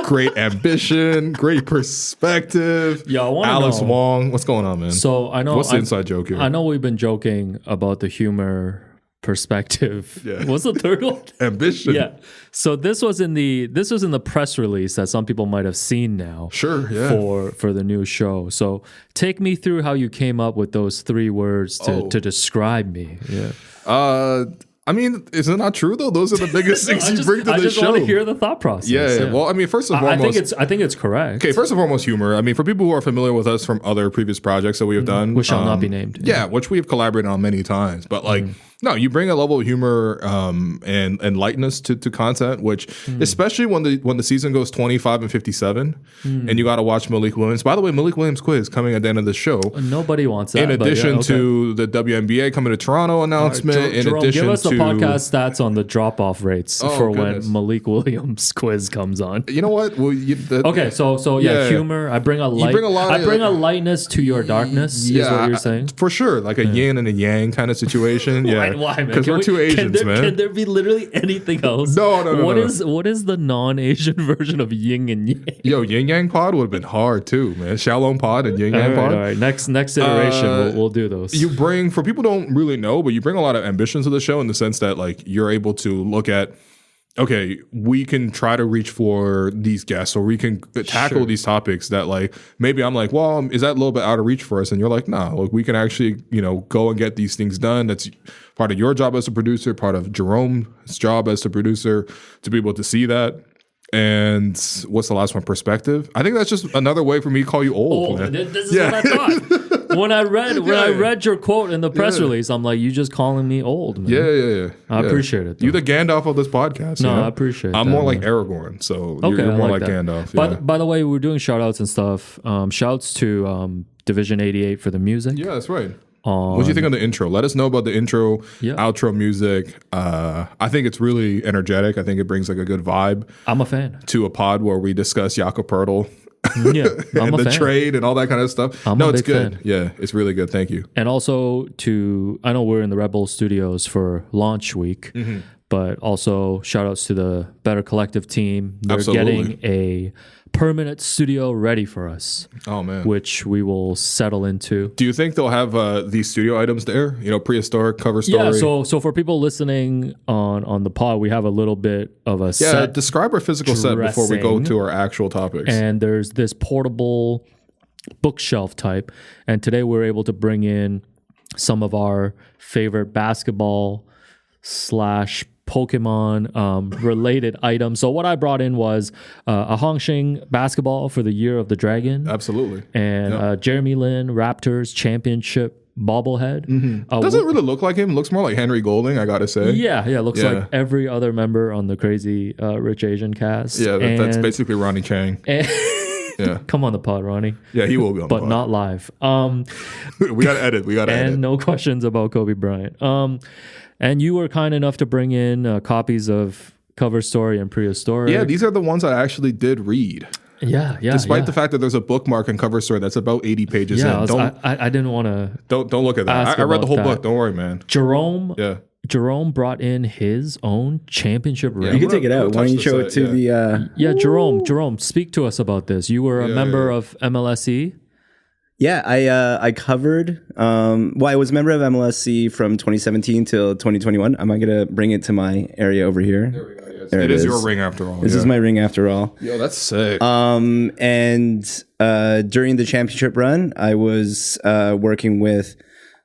great ambition, great perspective. Yeah, I want to Alex know. Wong. What's going on, man? So I know what's the inside joke here? I know we've been joking about the humor, perspective. Yeah. What's the third one? Ambition. Yeah. So this was in the press release that some people might have seen now. Sure. Yeah. For the new show. So take me through how you came up with those 3 words to describe me. Yeah. I mean, is it not true though? Those are the biggest things you bring to the show. I just want to hear the thought process. Yeah. Well, I mean, first and foremost, I think it's correct. Okay, first and foremost, humor. I mean, for people who are familiar with us from other previous projects that we have done, which shall not be named. Yeah, which we have collaborated on many times. But like, no, you bring a level of humor and lightness to content, which especially when the season goes 25 and 57, and you got to watch Malik Williams. By the way, Malik Williams quiz coming at the end of the show. Nobody wants that. In addition to the WNBA coming to Toronto announcement. Right, in Jerome, addition give us to the podcast stats on the drop-off rates for goodness. when Malik Williams quiz comes on. You know what? Well, so humor. I bring a lightness to your darkness. Is what you're saying for sure, like a yin and a yang kind of situation. Yeah, why, man? Because we're two Asians, man. Can there be literally anything else? No. What is the non-Asian version of yin and yang? Yo, yin yang pod would have been hard too, man. Shalom pod and yin yang pod. All right. Next iteration, we'll do those. You bring, for people who don't really know, but you bring a lot of ambition to the show in the sense that like you're able to look at, okay, we can try to reach for these guests, or we can tackle these topics that like maybe I'm like, well, is that a little bit out of reach for us? And you're like, nah, like we can actually, go and get these things done. That's part of your job as a producer, part of Jerome's job as a producer, to be able to see that. And what's the last one? Perspective. I think that's just another way for me to call you old. Man. This is what I thought. When I read your quote in the press release, I'm like, you just calling me old, man. Yeah. I appreciate it. Though. You're the Gandalf of this podcast. No, I appreciate it. I'm more like Aragorn, so you're more like Gandalf. Yeah. By the way, we're doing shout outs and stuff. Shouts to Division 88 for the music. Yeah, that's right. What do you think of the intro? Let us know about the intro, outro music. I think it's really energetic. I think it brings like a good vibe. I'm a fan. To a pod where we discuss Jakob Poeltl. Yeah, and the trade and all that kind of stuff. It's good. Fan. Yeah, it's really good. Thank you. And also I know we're in the Red Bull Studios for launch week, but also shout outs to the Better Collective team. They're Absolutely. getting a permanent studio ready for us, Oh man. which we will settle into. Do you think they'll have these studio items there? You know, prehistoric cover story. Yeah, so for people listening on the pod, we have a little bit of a set, describe our physical set before we go dressing. to our actual topics. and there's this portable bookshelf type. And today we're able to bring in some of our favorite basketball / Pokemon related items. So what I brought in was a Hongxing basketball for the Year of the Dragon, Absolutely. and Jeremy Lin Raptors championship bobblehead. Doesn't really look like him. Looks more like Henry Golding, I gotta say. Yeah, looks Yeah. like every other member on the Crazy Rich Asian cast. Yeah, that's And- basically Ronnie Chang. Yeah. Come on the pod, Ronnie, Yeah, he will be on but the not live. We gotta edit. We gotta And edit. no questions about Kobe Bryant. And you were kind enough to bring in copies of Cover Story and Prehistoric. Yeah, these are the ones I actually did read. yeah. Despite the fact that there's a bookmark and cover story that's about 80 pages in. I didn't want to. Don't look at that. ask I read the about whole that. book. Don't worry, man. Jerome Yeah. brought in his own championship ring. You can I'm take it gonna out. Why don't you touch show this, it to the? Yeah, Jerome, speak to us about this. You were a member of MLSE. Yeah, I covered. Well, I was a member of MLSC from 2017 till 2021. I'm gonna bring it to my area over here. There we go. Yes. It is your ring after all. This is my ring after all. Yo, that's sick. And during the championship run, I was working with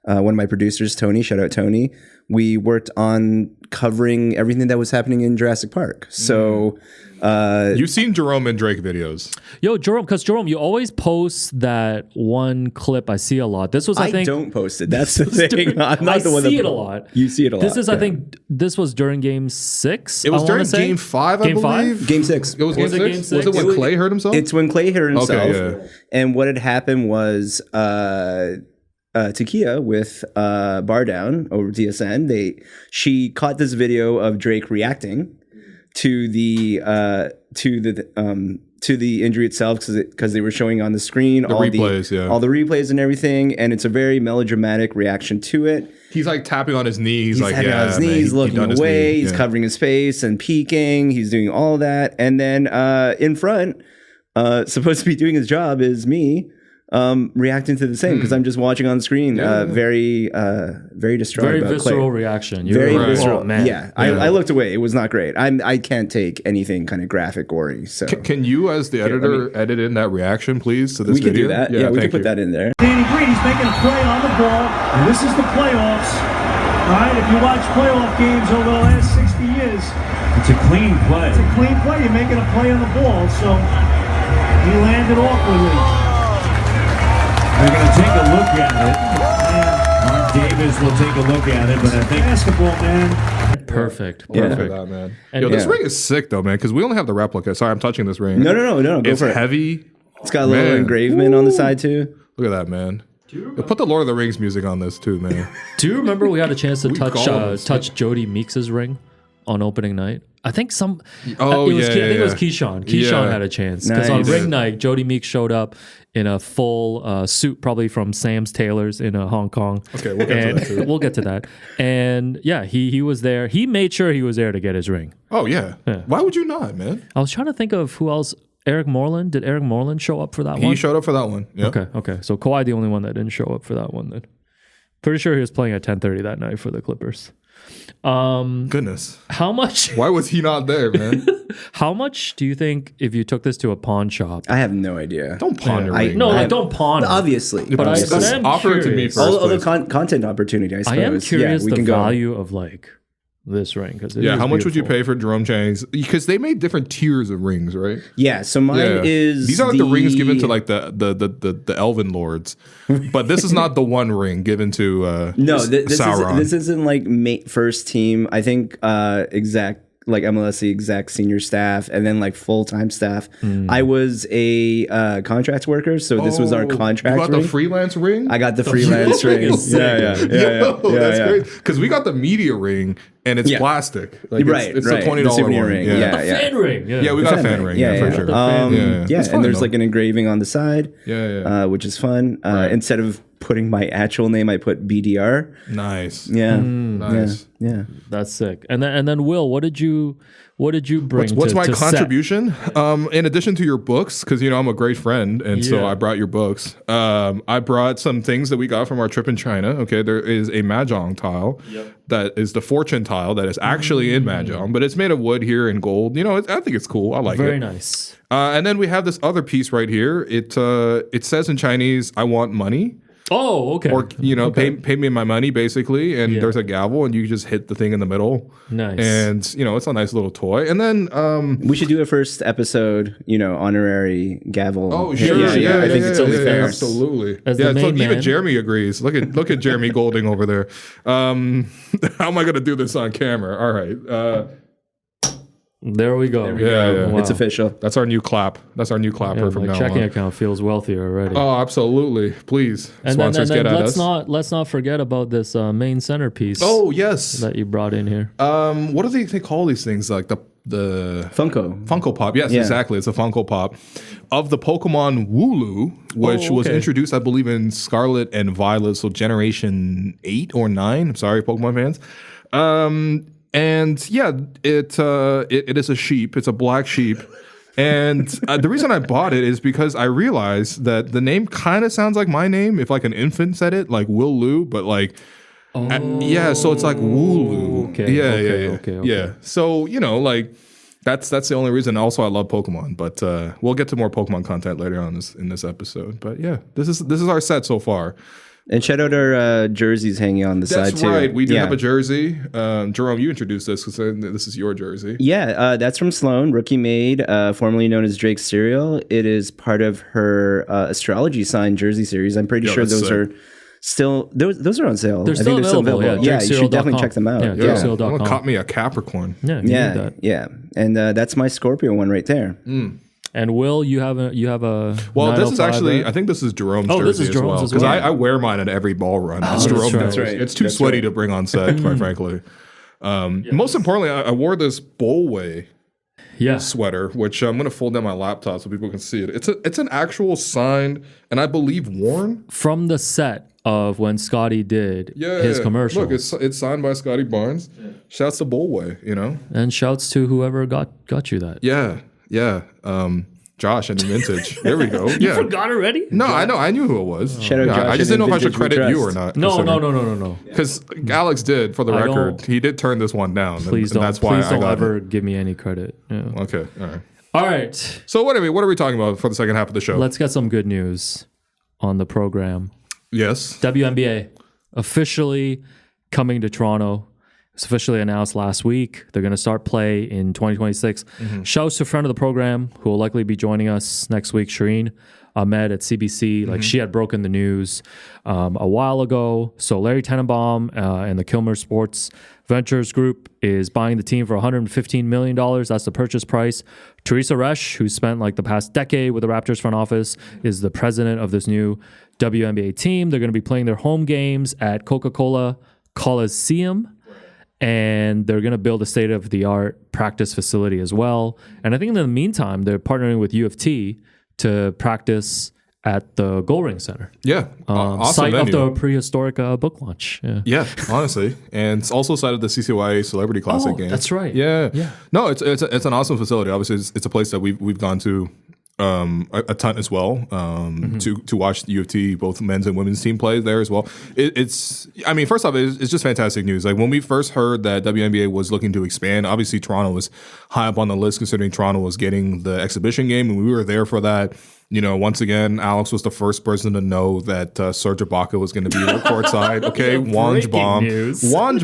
one of my producers, Tony. Shout out Tony. We worked on covering everything that was happening in Jurassic Park. So. You've seen Jerome and Drake videos. Yo, Jerome, you always post that one clip. I see a lot. This was, I think, don't post it. That's the thing. I'm not I the one see that it a lot. You see it a lot. This is, I yeah. think, this was during Game 6. It was I wanna during say. Game 5, I Game believe. 5? Game 6. It was Game Was it 6? Game Was 6? it when Clay hurt himself? It's when Clay hurt himself. Okay, yeah. And what had happened was Takia with Bar Down over DSN. She caught this video of Drake reacting to the injury itself because they were showing on the screen all replays, all the replays and everything, and it's a very melodramatic reaction to it. He's like tapping on his knee. He's like, tapping on his knees, looking away. He's covering his face and peeking. He's doing all that, and then in front, supposed to be doing his job is me. Reacting to the same because I'm just watching on screen. Very distraught. Very about visceral Clay. reaction. Very were like, visceral. oh, man. Yeah, I looked away. It was not great. I can't take anything kind of graphic, gory. So Can you, as the editor, edit in that reaction, please, to this we can video? do that. Yeah, we can put that in there. Danny Green, he's making a play on the ball, and this is the playoffs. All right, if you watch playoff games over the last 60 years, It's a clean play. it's a clean play. You're making a play on the ball, so he landed awkwardly. They're going to take a look at it. Mark Davis will take a look at it, but I think Basketball, man. Perfect. Yeah. Perfect. That, man. And- Yo, this Yeah. ring is sick though, man. Because we only have the replica. Sorry, I'm touching this ring. No. Go It's for it. heavy. It's got a little Man. engravement on the side too. Look at that, man. Yo, put the Lord of the Rings music on this too, man. Do you remember we had a chance to touch Gollum. Jody Meeks' ring on opening night? I think Oh, it was, yeah, I think it was yeah. Keyshawn. Keyshawn Yeah. had a chance because on Nice. ring night, Jody Meeks showed up in a full suit, probably from Sam's Taylor's in Hong Kong. Okay, we'll get to that too. We'll get to that. And yeah, he was there. He made sure he was there to get his ring. Oh yeah. Why would you not, man? I was trying to think of who else. Eric Moreland. Did Eric Moreland show up for that He one? showed up for that one. Yeah. Okay. So Kawhi the only one that didn't show up for that one then. Pretty sure he was playing at 10:30 that night for the Clippers. Goodness. How much? Why was he not there, man? How much do you think if you took this to a pawn shop? I have no idea. Don't pawn your I, ring. no, man. like, don't pawn. it. Obviously, But I obviously. am Offer it to me curious. first. all the please. content opportunity. I I suppose. am curious we the can go. value of like this ring because Yeah, how much would you pay for Jerome Chang's? Because they made different tiers of rings, right? Yeah, so mine is These are like the rings given to like the Elven lords, but this is not the one ring given to no. This Sauron. this isn't like first team. I think exact like MLSC exec senior staff and then like full-time staff. I was a contract worker, so this was our contract You got ring. the freelance ring. I got the freelance ring. Yeah. That's great. Because we got the media ring and it's Yeah. plastic. Like Right, it's right. the $20 The souvenir one. ring. Yeah. Yeah. The fan ring. Yeah, we got a fan ring. Yeah, for sure. The fan Yeah, That's fun, and there's though. like an engraving on the side, Yeah. which is fun. Instead of putting my actual name, I put BDR. Nice. Yeah. Nice. Yeah. That's sick. And then Will, what did you bring? What's my to contribution? In addition to your books, because I'm a great friend, and so Yeah. I brought your books. I brought some things that we got from our trip in China. Okay, there is a mahjong tile that is the fortune tile that is actually in mahjong, but it's made of wood here and gold. I think it's cool. I like it. Very nice. And then we have this other piece right here. It says in Chinese, "I want money." Oh, okay. Or pay me my money basically, and there's a gavel, and you just hit the thing in the middle. Nice. And it's a nice little toy. And then We should do a first episode, Oh honorary gavel. sure, Yeah, I think it's only fair. Absolutely. As the main even man. Jeremy agrees. Look at Jeremy Golding over there. How am I going to do this on camera? All right. There we go. Yeah. Wow. It's official. That's our new clap. That's our new clapper Yeah, from my now checking on. account feels wealthier already. Oh, absolutely. Please, sponsors get at let's us. let's not forget about this main centerpiece. Oh yes. that you brought in here. What do they call these things? Like the Funko Pop. Yes, Yeah. exactly. It's a Funko Pop of the Pokemon Wooloo, which was okay. introduced, I believe, in Scarlet and Violet, so Generation 8 or 9. I'm sorry, Pokemon fans. And yeah, it is a sheep. It's a black sheep. And the reason I bought it is because I realized that the name kind of sounds like my name if like an infant said it, like Will-Loo, but like so it's like Wooloo. Okay. Yeah. So, like that's the only reason. Also, I love Pokemon, but we'll get to more Pokemon content later on in this episode. But yeah, this is our set so far. And shout out our jerseys hanging on the side That's too. right. We do have a jersey. Jerome, you introduced this because this is your jersey. Yeah, that's from Sloan, rookie made, formerly known as Drake's Cereal. It is part of her astrology sign jersey series. I'm pretty sure that's those sick. are still those are on sale. They're still available. Yeah, you should definitely check them out. Yeah, Yeah, Drake'scereal.com. I'm gonna cop me a Capricorn. Yeah, you need yeah, that. yeah. And that's my Scorpio one right there. And Will, you have a Well, this is 905 actually, there? I think this is Jerome's Oh, this jersey is as Jerome's well. as Because well. I wear mine at every ball run. As Jerome right. knows. That's right. It's too That's sweaty right. to bring on set, quite frankly. Most importantly, I wore this Bowlway Yeah. sweater, which I'm going to fold down my laptop so people can see it. It's an actual signed and I believe worn. From the set of when Scotty did his commercial. Look, it's signed by Scotty Barnes. Shouts to Bowlway, And shouts to whoever got you that. Yeah. Josh and Vintage. There we go. You forgot already? No, I know. I knew who it was. Shout out Josh I just and didn't know if I should Vintage We credit you or Trust. not. No. Because Alex did, for the I record, don't- he did turn this one down. Please and don't. That's why Please I don't got ever it. give me any credit. Yeah. Okay, all right. All right. So what are we talking about for the second half of the show? Let's get some good news on the program. Yes. WNBA officially coming to Toronto. It's officially announced last week. They're going to start play in 2026. Shouts to a friend of the program who will likely be joining us next week, Shireen Ahmed at CBC. Like she had broken the news a while ago. So Larry Tenenbaum and the Kilmer Sports Ventures Group is buying the team for $115 million. That's the purchase price. Teresa Resch, who spent like the past decade with the Raptors front office, is the president of this new WNBA team. They're going to be playing their home games at Coca-Cola Coliseum. And they're going to build a state-of-the-art practice facility as well. And I think in the meantime, they're partnering with U of T to practice at the Goldring Center. Yeah. Awesome Site venue. of the prehistoric book launch. Yeah. Yeah, honestly, and it's also side of the CCYA Celebrity Classic game. That's right. Yeah, Yeah. No, it's an awesome facility. Obviously, it's a place that we've gone to a ton as well to watch the U of T, both men's and women's team play there as well. First off, it's just fantastic news. Like when we first heard that WNBA was looking to expand, obviously Toronto was high up on the list considering Toronto was getting the exhibition game, and we were there for that. Once again, Alex was the first person to know that Serge Ibaka was going to be there courtside. Okay, Wange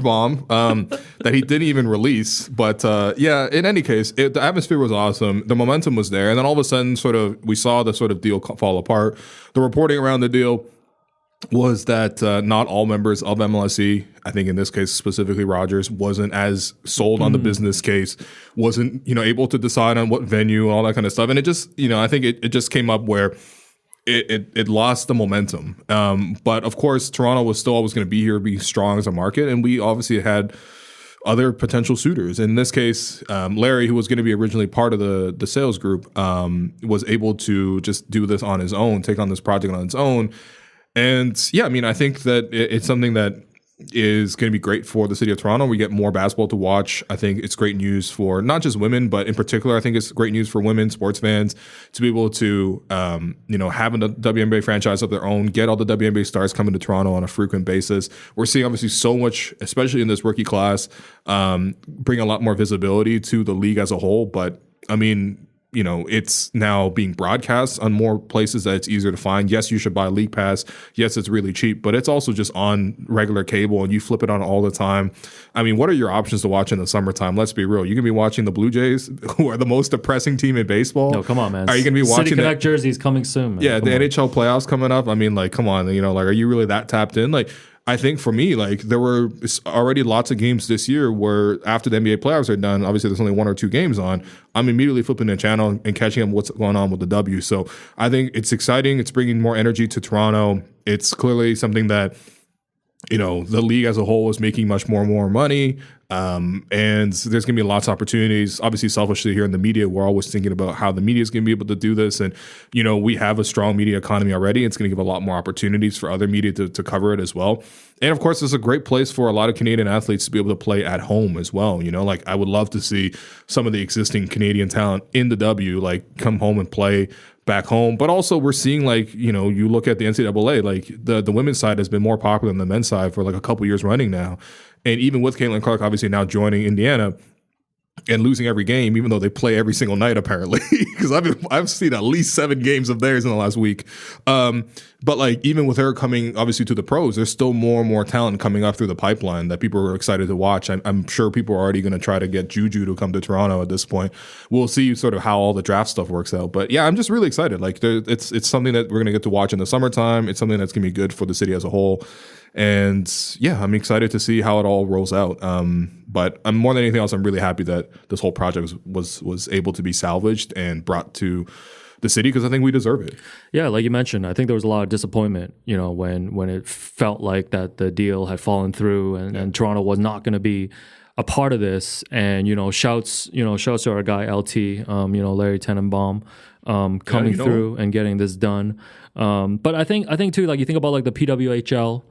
bomb that he didn't even release. But in any case, the atmosphere was awesome. The momentum was there, and then all of a sudden, we saw the sort of deal fall apart. The reporting around the deal was that not all members of MLSE, I think in this case specifically Rogers, wasn't as sold on the business case, wasn't able to decide on what venue, all that kind of stuff, and it just I think it just came up where it lost the momentum. But of course, Toronto was still always going to be here, be strong as a market, and we obviously had other potential suitors. In this case, Larry, who was going to be originally part of the sales group, was able to just do this on his own, take on this project on its own. And yeah, I mean, I think that it's something that is going to be great for the city of Toronto. We get more basketball to watch. I think it's great news for not just women, but in particular, I think it's great news for women sports fans to be able to, have a WNBA franchise of their own, get all the WNBA stars coming to Toronto on a frequent basis. We're seeing obviously so much, especially in this rookie class, bring a lot more visibility to the league as a whole. But I mean, it's now being broadcast on more places that it's easier to find. Yes, you should buy League Pass. Yes, it's really cheap, but it's also just on regular cable and you flip it on all the time. I mean, what are your options to watch in the summertime? Let's be real. You can be watching the Blue Jays, who are the most depressing team in baseball. No, come on, man. Are you going to be watching City Connect jerseys coming soon, man. Yeah, the NHL playoffs coming up. I mean, come on, are you really that tapped in? I think for me, there were already lots of games this year where after the NBA playoffs are done, obviously there's only 1 or 2 games on. I'm immediately flipping the channel and catching up what's going on with the W. So I think it's exciting. It's bringing more energy to Toronto. It's clearly something that, the league as a whole is making much more money. And there's going to be lots of opportunities. Obviously, selfishly here in the media, we're always thinking about how the media is going to be able to do this. And, we have a strong media economy already. It's going to give a lot more opportunities for other media to cover it as well. And of course, it's a great place for a lot of Canadian athletes to be able to play at home as well. I would love to see some of the existing Canadian talent in the W, come home and play back home. But also we're seeing you look at the NCAA, the women's side has been more popular than the men's side for a couple years running now. And even with Caitlin Clark obviously now joining Indiana and losing every game, even though they play every single night apparently, because I've seen at least 7 games of theirs in the last week. But even with her coming obviously to the pros, there's still more and more talent coming up through the pipeline that people are excited to watch. I'm sure people are already going to try to get Juju to come to Toronto at this point. We'll see sort of how all the draft stuff works out. But yeah, I'm just really excited. It's something that we're going to get to watch in the summertime. It's something that's going to be good for the city as a whole. And yeah, I'm excited to see how it all rolls out. But I'm more than anything else, I'm really happy that this whole project was able to be salvaged and brought to the city because I think we deserve it. Yeah, like you mentioned, I think there was a lot of disappointment, when it felt like that the deal had fallen through and Toronto was not going to be a part of this. And shouts to our guy LT, Larry Tenenbaum, coming through and getting this done. But I think too, you think about the PWHL,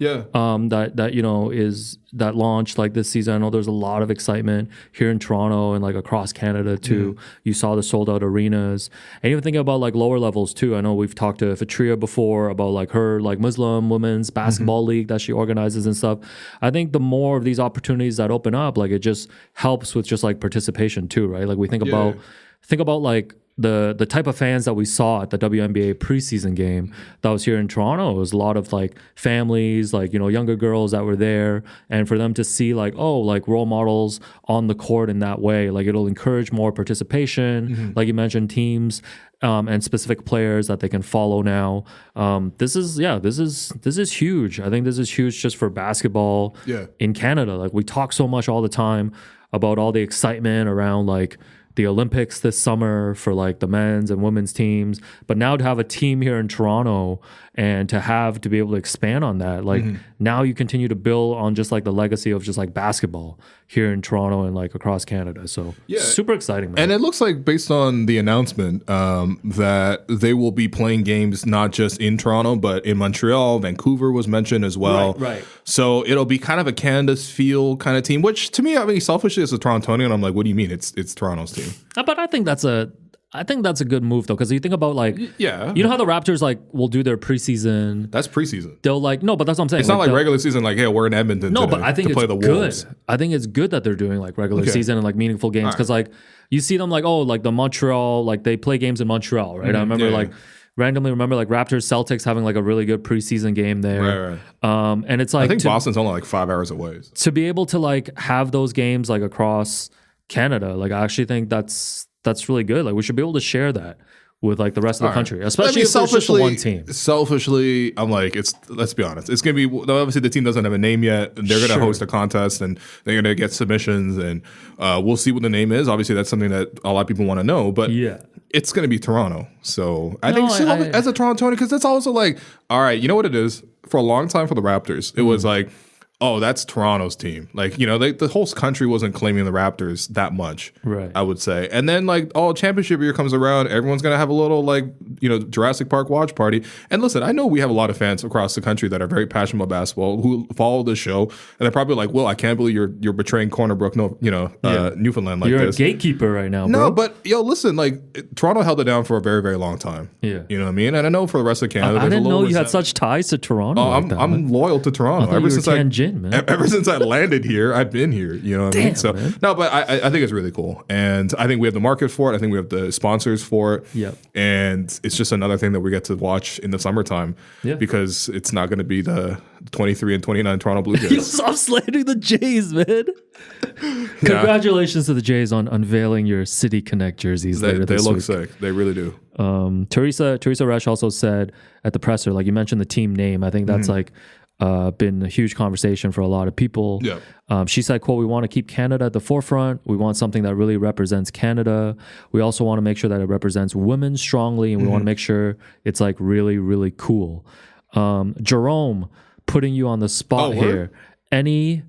that launched this season. I know there's a lot of excitement here in Toronto and across Canada too. You saw the sold out arenas, and even thinking about lower levels too. I know we've talked to Fatria before about her Muslim women's basketball league that she organizes and stuff. I think the more of these opportunities that open up, it just helps with just participation too, right? We think about the type of fans that we saw at the WNBA preseason game that was here in Toronto. It was a lot of families, younger girls that were there, and for them to see role models on the court in that way, it'll encourage more participation. Like you mentioned, teams and specific players that they can follow now. This is huge. I think this is huge just for basketball in Canada. We talk so much all the time about all the excitement around the Olympics this summer for the men's and women's teams, but now to have a team here in Toronto and to be able to expand on that, now you continue to build on just the legacy of just basketball here in Toronto and across Canada. So super exciting, man. And it looks based on the announcement that they will be playing games not just in Toronto but in Montreal. Vancouver was mentioned as well. Right. So it'll be kind of a Canada's feel kind of team, which to me, I mean, selfishly as a Torontonian, I'm what do you mean? It's Toronto's team. But I think that's a good move though, because you think about you know how the Raptors will do their preseason. That's preseason. They'll no, but that's what I'm saying. It's not regular season. Hey, we're in Edmonton. No, today but I think to play it's the good. Wolves. I think it's good that they're doing regular season and meaningful games because you see them the Montreal they play games in Montreal, right? I remember randomly remember Raptors Celtics having a really good preseason game there. Right. And it's I think Boston's only 5 hours away. To be able to have those games across Canada, I actually think that's really good. We should be able to share that with the rest of the country, especially if it's just the one team. Selfishly, I'm let's be honest. It's going to be, obviously the team doesn't have a name yet. They're going to host a contest and they're going to get submissions and we'll see what the name is. Obviously that's something that a lot of people want to know, but it's going to be Toronto. So I think as a Torontonian, because that's also all right, you know what it is? For a long time for the Raptors, it was oh, that's Toronto's team. Like, you know, the whole country wasn't claiming the Raptors that much, Right. I would say. And then, like, championship year comes around, everyone's going to have a little, like, you know, Jurassic Park watch party. And listen, I know we have a lot of fans across the country that are very passionate about basketball who follow the show, and they're probably like, well, I can't believe you're betraying Corner Brook, Newfoundland like You're this. a gatekeeper right now, bro. No, but, listen, like, Toronto held it down for a very, very long time. Yeah. You know what I mean? And I know for the rest of Canada, I didn't know you had such ties to Toronto. Oh, I'm loyal to Toronto. I thought Ever since I landed here, I've been here. You know what I mean? So man. no, but I think it's really cool, and I think we have the market for it. I think we have the sponsors for it. Yep. And it's just another thing that we get to watch in the summertime. Yeah. Because it's not going to be the 23 and 29 Toronto Blue You Jays. stop slandering the Jays, man. Congratulations to the Jays on unveiling your City Connect jerseys later They this look week. sick. They really do. Teresa Resch also said at the presser, like you mentioned the team name. I think that's like been a huge conversation for a lot of people. Yeah. She said, quote, we want to keep Canada at the forefront. We want something that really represents Canada. We also want to make sure that it represents women strongly, and we want to make sure it's like really, really cool. Jerome, putting you on the spot here. Any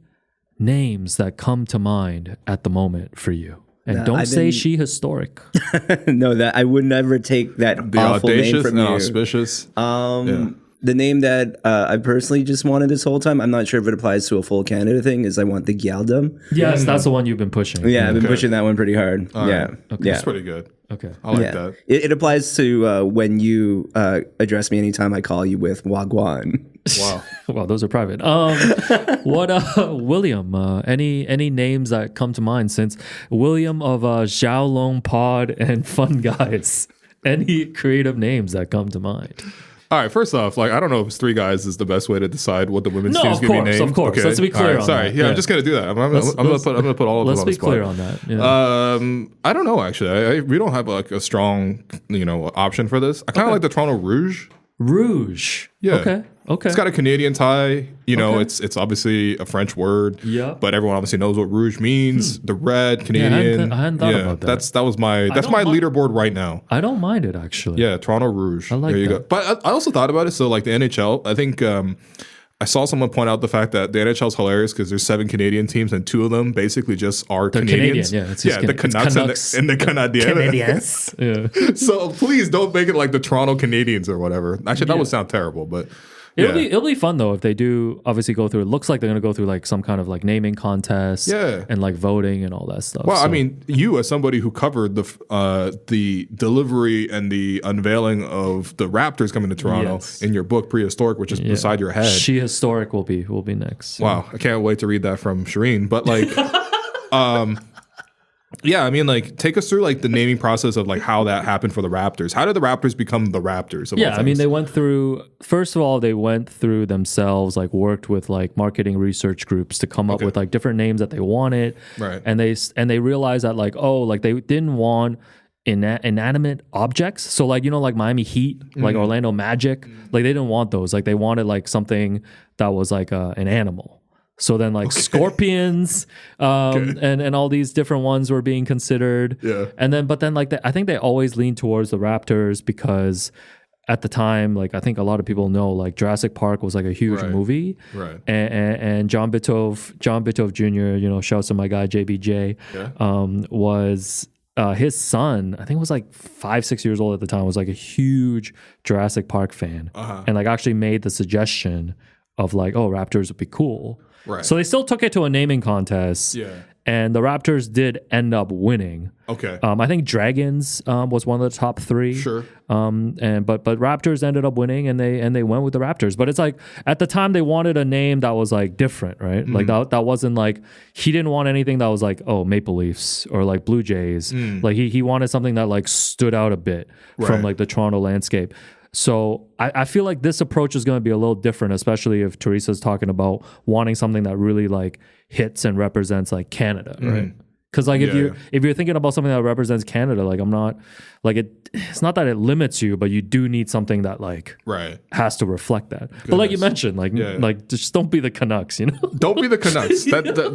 names that come to mind at the moment for you? And don't say she historic. No, that I would never take that The awful name audacious from and you. auspicious. The name that I personally just wanted this whole time, I'm not sure if it applies to a full Canada thing, is I want the Gyaldum. Yes, that's the one you've been pushing. Yeah, I've been pushing that one pretty hard. Yeah. That's pretty good. Okay. I like that. It applies to when you address me anytime I call you with Wagwan. Wow. Well, those are private. William, any names that come to mind since William of Xiaolong Pod and Fun Guys? Any creative names that come to mind? All right, first off, like I don't know if 3 guys is the best way to decide what the women's team's going to be named. Of course. Okay. Let's be clear All right, on sorry. that. Yeah, I'm just going to do that. I'm going to put all of them Let's on the be spot. clear on that. Yeah. I don't know, actually. We don't have like a strong, option for this. I kind of like the Toronto Rouge. Rouge. Yeah. Okay. It's got a Canadian tie. It's obviously a French word. Yeah. But everyone obviously knows what rouge means. The red, Canadian. I hadn't thought about that. That's my leaderboard right now. I don't mind it, actually. Yeah, Toronto Rouge. I like there you that. go. But I also thought about it. So like the NHL, I think I saw someone point out the fact that the NHL is hilarious because there's 7 Canadian teams and 2 of them basically just are Canadians. Canadian, yeah. It's the Canucks and the Canadiens. Yeah. So please don't make it like the Toronto Canadiens or whatever. Actually, that would sound terrible, but It'll be fun though if they do obviously go through. It looks like they're going to go through like some kind of like naming contest, and like voting and all that stuff. Well, I mean, you as somebody who covered the delivery and the unveiling of the Raptors coming to Toronto in your book Prehistoric, which is beside your head. She Historic will be next. Wow, I can't wait to read that from Shireen. But like, yeah, I mean, like, take us through like the naming process of like how that happened for the Raptors. How did the Raptors become the Raptors? Yeah, I mean, they went through. First of all, they went through themselves, like worked with like marketing research groups to come up with like different names that they wanted. Right. And they realized that like they didn't want inanimate objects. So like like Miami Heat, like Orlando Magic, like they didn't want those. Like they wanted like something that was like an animal. So then like scorpions and all these different ones were being considered. Yeah. But then like I think they always leaned towards the Raptors because at the time, like I think a lot of people know like Jurassic Park was like a huge movie. Right. And John Bitov Jr., shouts to my guy JBJ, was his son, I think was like 5-6 years old at the time, was like a huge Jurassic Park fan. And like actually made the suggestion of like, oh, Raptors would be cool. Right. So they still took it to a naming contest. Yeah. And the Raptors did end up winning. Okay. I think Dragons was one of the top 3. Sure. But Raptors ended up winning, and they went with the Raptors. But it's like at the time they wanted a name that was like different, right? Like that wasn't like he didn't want anything that was like Maple Leafs or like Blue Jays. Like he wanted something that like stood out a bit from like the Toronto landscape. So I feel like this approach is going to be a little different, especially if Teresa's talking about wanting something that really like hits and represents like Canada, right? Because like Yeah, if you're thinking about something that represents Canada, like I'm not like it's not that it limits you, but you do need something that like Right. has to reflect that. But like you mentioned, like just don't be the Canucks, you know. Don't be the Canucks.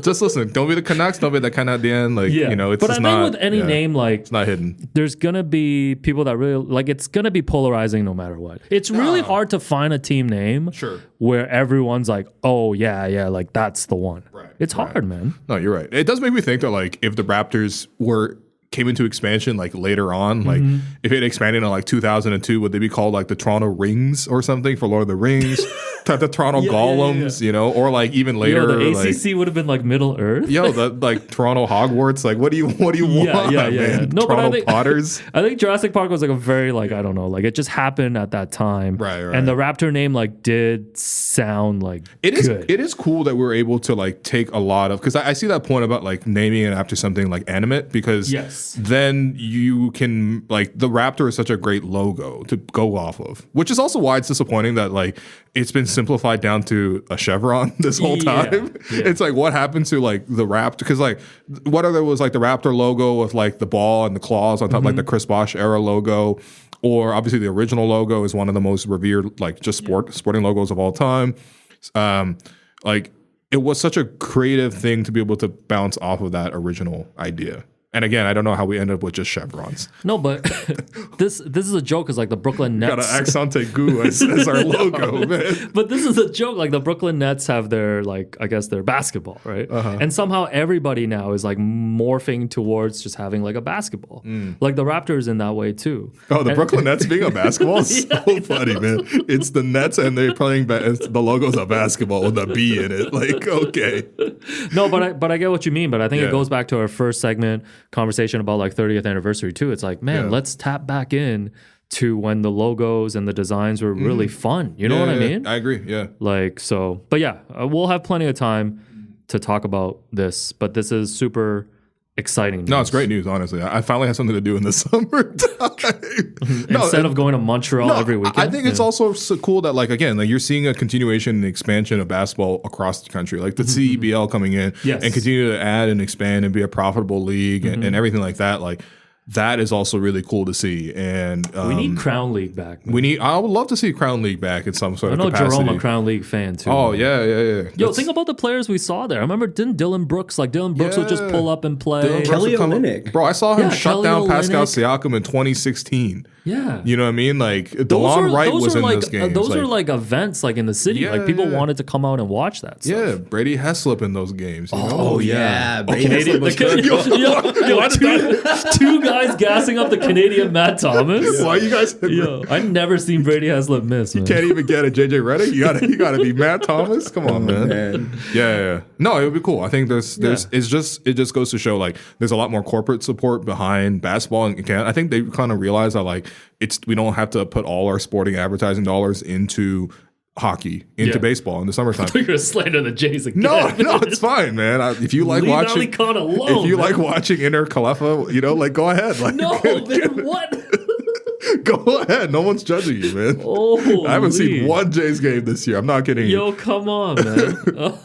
Just listen. Don't be the Canucks. Don't be the Canadian. Like you know, it's but just I think not with any name, like it's not hidden. there's gonna be people that really like it's gonna be polarizing no matter what. It's really hard to find a team name Sure. where everyone's like, oh yeah, like that's the one. Right. It's hard, man. No, you're right. It does make me think that like if the Raptors came into expansion like later on, like if it expanded in like 2002, would they be called like the Toronto Rings or something for Lord of the Rings? The Toronto Golems, you know, or like even later, The like, ACC would have been like Middle Earth. the like Toronto Hogwarts. Like, what do you want, man? No, Toronto but I think, Potters. I think Jurassic Park was like a very like I don't know, like it just happened at that time, Right. And the Raptor name like did sound like good. It is cool that we're able to like take a lot of because I see that point about like naming it after something like animate because then you can like the Raptor is such a great logo to go off of, which is also why it's disappointing that like it's been simplified down to a chevron this whole time. It's like what happened to like the Raptor because like whether there was like the Raptor logo with like the ball and the claws on top like the Chris Bosh era logo, or obviously the original logo is one of the most revered like just sporting logos of all time. Like it was such a creative thing to be able to bounce off of that original idea. And again, I don't know how we ended up with just chevrons. No, but this is a joke because like the Brooklyn Nets got an accente goo as our logo, man. But this is a joke. Like the Brooklyn Nets have their like I guess their basketball, right? And somehow everybody now is like morphing towards just having like a basketball. Like the Raptors in that way too. Oh, the Brooklyn Nets being a basketball is so funny, man. It's the Nets and they're playing the logo's a basketball with a B in it. Like okay, no, but I get what you mean. But I think it goes back to our first segment conversation about like 30th anniversary too. It's like, man, let's tap back in to when the logos and the designs were really fun. You know what I mean? I agree. Yeah. Like so, but yeah, we'll have plenty of time to talk about this. But this is super exciting news. No, it's great news, honestly. I finally have something to do in the summertime. Instead of going to Montreal every weekend. I think it's also so cool that, like, again, like you're seeing a continuation and expansion of basketball across the country. Like the CEBL coming in and continue to add and expand and be a profitable league and everything like that. Like, that is also really cool to see. And we need Crown League back. I would love to see Crown League back in some sort of capacity. I know Jerome a Crown League fan too. Oh, yeah. Yo, think about the players we saw there. I remember, didn't Dylan Brooks would just pull up and play. Kelly Olynyk. Bro, I saw him shut Kelly down Pascal Olynyk. Siakam in 2016. Yeah. You know what I mean? Like, DeLon Wright was in those games. Those are like events like in the city. Like people wanted to come out and watch that stuff. Yeah, Brady Heslip in those games. You know? Oh, yeah. Canadian, two guys gassing up the Canadian Matt Thomas. Why you guys? I never seen Brady Heslip miss. Man. Can't even get a JJ Redick. You gotta be Matt Thomas. Come on, man. Yeah. No, it would be cool. I think it just goes to show like there's a lot more corporate support behind basketball in Canada. I think they kind of realize that like we don't have to put all our sporting advertising dollars into hockey, into baseball in the summertime. You're gonna slander the Jays again. No, it's fine, man. If you like watching, like watching Inter Kalefa, you know, like go ahead. Like, no, man, what? Go ahead. No one's judging you, man. I haven't seen one Jays game this year. I'm not kidding you. Yo, come on, man.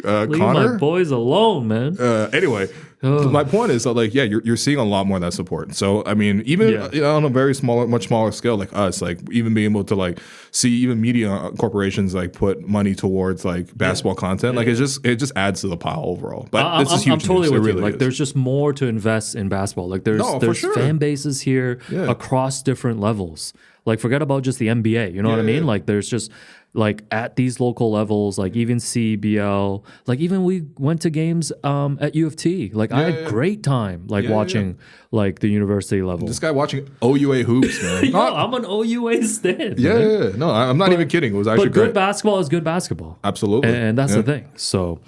Leave Connor? my boys alone, man. Anyway, my point is that like, yeah, you're seeing a lot more of that support. So I mean, even on a very much smaller scale like us, like even being able to like see even media corporations like put money towards like basketball content, like it just adds to the pile overall. But this is huge. I'm totally news. with Really you. Like is. there's just more to invest in basketball. Like there's fan bases here across different levels. Like forget about just the NBA. You know what I mean? Like there's just like at these local levels, like even CBL, like even we went to games at U of T. Like I had great time like watching like the university level. This guy watching OUA hoops, man. Yo, I'm an OUA stan. Yeah. No, I'm not even kidding. It was actually but good great. basketball is good basketball. Absolutely. And that's the thing. So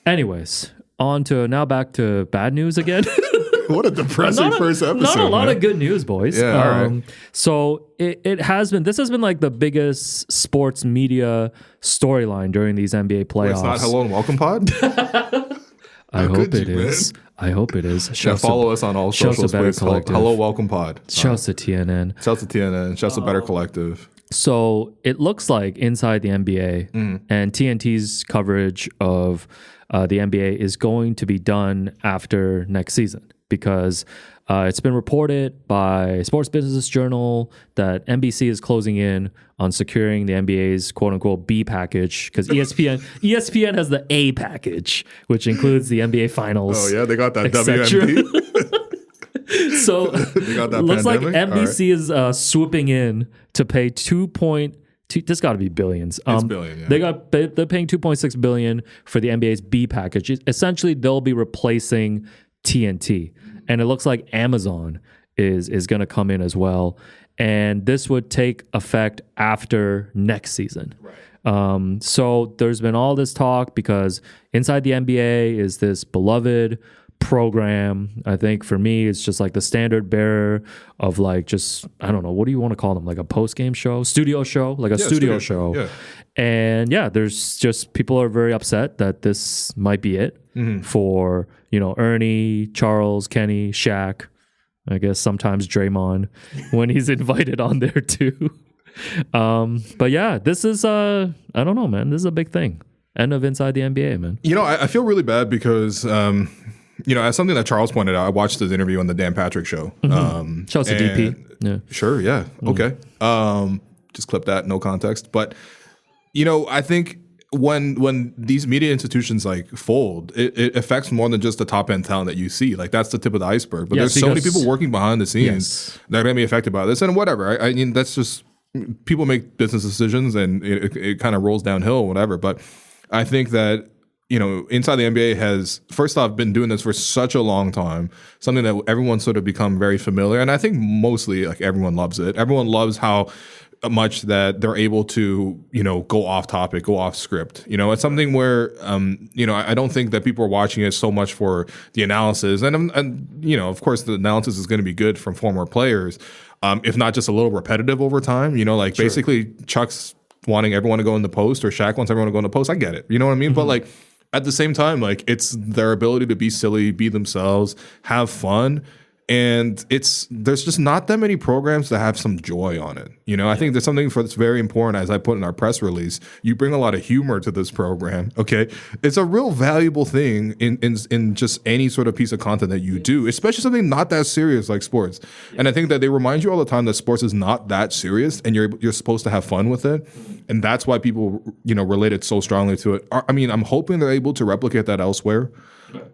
anyways, back to bad news again. What a depressing first episode. Not a lot of good news, boys. Yeah, all right. So this has been like the biggest sports media storyline during these NBA playoffs. Wait, it's not Hello and Welcome Pod? I hope it is. I hope it is. Follow us on all socials. Hello Welcome Pod. Shouts to TNN. Shouts to TNN. Shouts to Better Collective. So it looks like inside the NBA and TNT's coverage of the NBA is going to be done after next season, because it's been reported by Sports Business Journal that NBC is closing in on securing the NBA's quote unquote B package, because ESPN has the A package, which includes the NBA Finals. Oh yeah, they got that etc. WNBA. So They got that looks like pandemic? NBC is swooping in to pay 2.2. This got to be billions. It's billion, yeah. They're paying 2.6 billion for the NBA's B package. Essentially, they'll be replacing TNT, and it looks like Amazon is going to come in as well. And this would take effect after next season. Right. So there's been all this talk because inside the NBA is this beloved program. I think for me, it's just like the standard bearer of like, just, I don't know, what do you want to call them? Like a post-game show, studio show, like a studio show. Yeah. And yeah, there's just, people are very upset that this might be it for, Ernie, Charles, Kenny, Shaq, I guess sometimes Draymond when he's invited on there too. But yeah, this is, I don't know, man, this is a big thing. End of Inside the NBA, man. I feel really bad because, as something that Charles pointed out, I watched his interview on the Dan Patrick Show. Shouts to DP. Yeah. Sure, yeah. Okay. Just clip that, no context. But, I think when these media institutions like fold, it affects more than just the top end talent that you see. Like that's the tip of the iceberg. But there's so many people working behind the scenes that are going to be affected by this. And whatever. I mean, that's just, people make business decisions and it kind of rolls downhill, whatever. But I think that, Inside the NBA has, first off, been doing this for such a long time, something that everyone's sort of become very familiar. And I think mostly like everyone loves it. Everyone loves how much that they're able to, go off topic, go off script. It's something where, I don't think that people are watching it so much for the analysis. And of course, the analysis is going to be good from former players, if not just a little repetitive over time. Basically Chuck's wanting everyone to go in the post, or Shaq wants everyone to go in the post. I get it. You know what I mean? But like, at the same time, like it's their ability to be silly, be themselves, have fun. And there's just not that many programs that have some joy on it. I think there's something that's very important, as I put in our press release. You bring a lot of humor to this program, okay? It's a real valuable thing in just any sort of piece of content that you do, especially something not that serious like sports. And I think that they remind you all the time that sports is not that serious and you're supposed to have fun with it. And that's why people, related so strongly to it. I mean, I'm hoping they're able to replicate that elsewhere.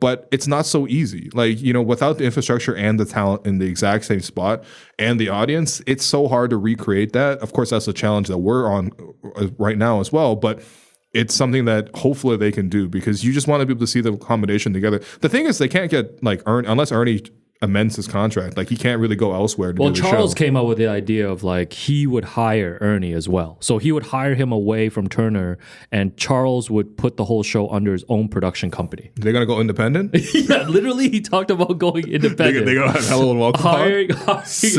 But it's not so easy. Like, without the infrastructure and the talent in the exact same spot and the audience, it's so hard to recreate that. Of course, that's a challenge that we're on right now as well. But it's something that hopefully they can do, because you just want to be able to see the combination together. The thing is, they can't get like unless Ernie amends his contract. Like he can't really go elsewhere to do the Charles show. came up with the idea of like he would hire Ernie as well. So he would hire him away from Turner, and Charles would put the whole show under his own production company. They're gonna go independent? Yeah, literally he talked about going independent. They're gonna have Hello and Welcome. hiring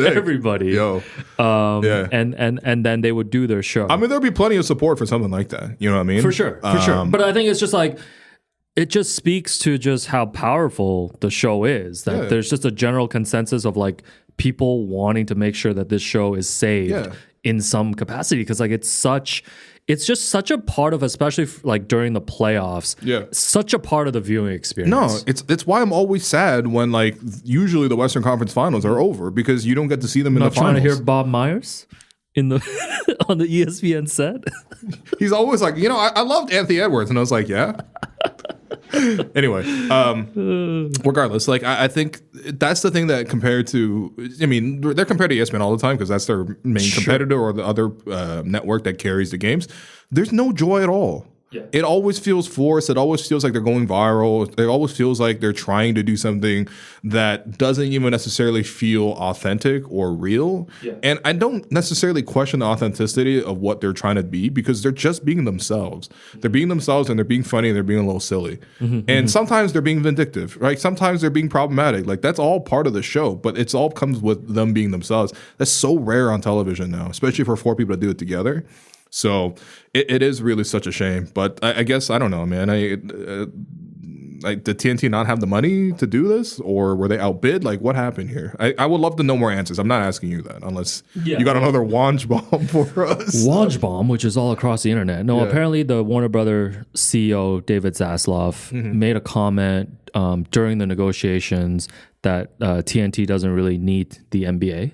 everybody. Yo. Yeah. And then they would do their show. I mean, there'll be plenty of support for something like that. You know what I mean? For sure. But I think it's just like, it just speaks to just how powerful the show is, that there's just a general consensus of like people wanting to make sure that this show is saved in some capacity, because like it's just such a part of, especially like during the playoffs, such a part of the viewing experience. No, it's why I'm always sad when like usually the Western Conference Finals are over, because you don't get to see them in the finals. Not trying to hear Bob Myers in the on the ESPN set. He's always like, I loved Anthony Edwards, and I was like, yeah. Anyway, regardless, like I think that's the thing that compared to, they're compared to ESPN all the time because that's their main competitor or the other network that carries the games. There's no joy at all. Yeah. It always feels forced. It always feels like they're going viral. It always feels like they're trying to do something that doesn't even necessarily feel authentic or real. Yeah. And I don't necessarily question the authenticity of what they're trying to be, because they're just being themselves. They're being themselves, and they're being funny, and they're being a little silly. And sometimes they're being vindictive, right? Sometimes they're being problematic. Like that's all part of the show, but it's all comes with them being themselves. That's so rare on television now, especially for four people to do it together. So it is really such a shame. But I guess, I don't know, man. Like, did TNT not have the money to do this, or were they outbid? Like, what happened here? I would love to know more answers. I'm not asking you that unless you got another Wange bomb for us. Wange bomb, which is all across the internet. No, apparently the Warner Brother CEO David Zaslav made a comment during the negotiations that TNT doesn't really need the NBA.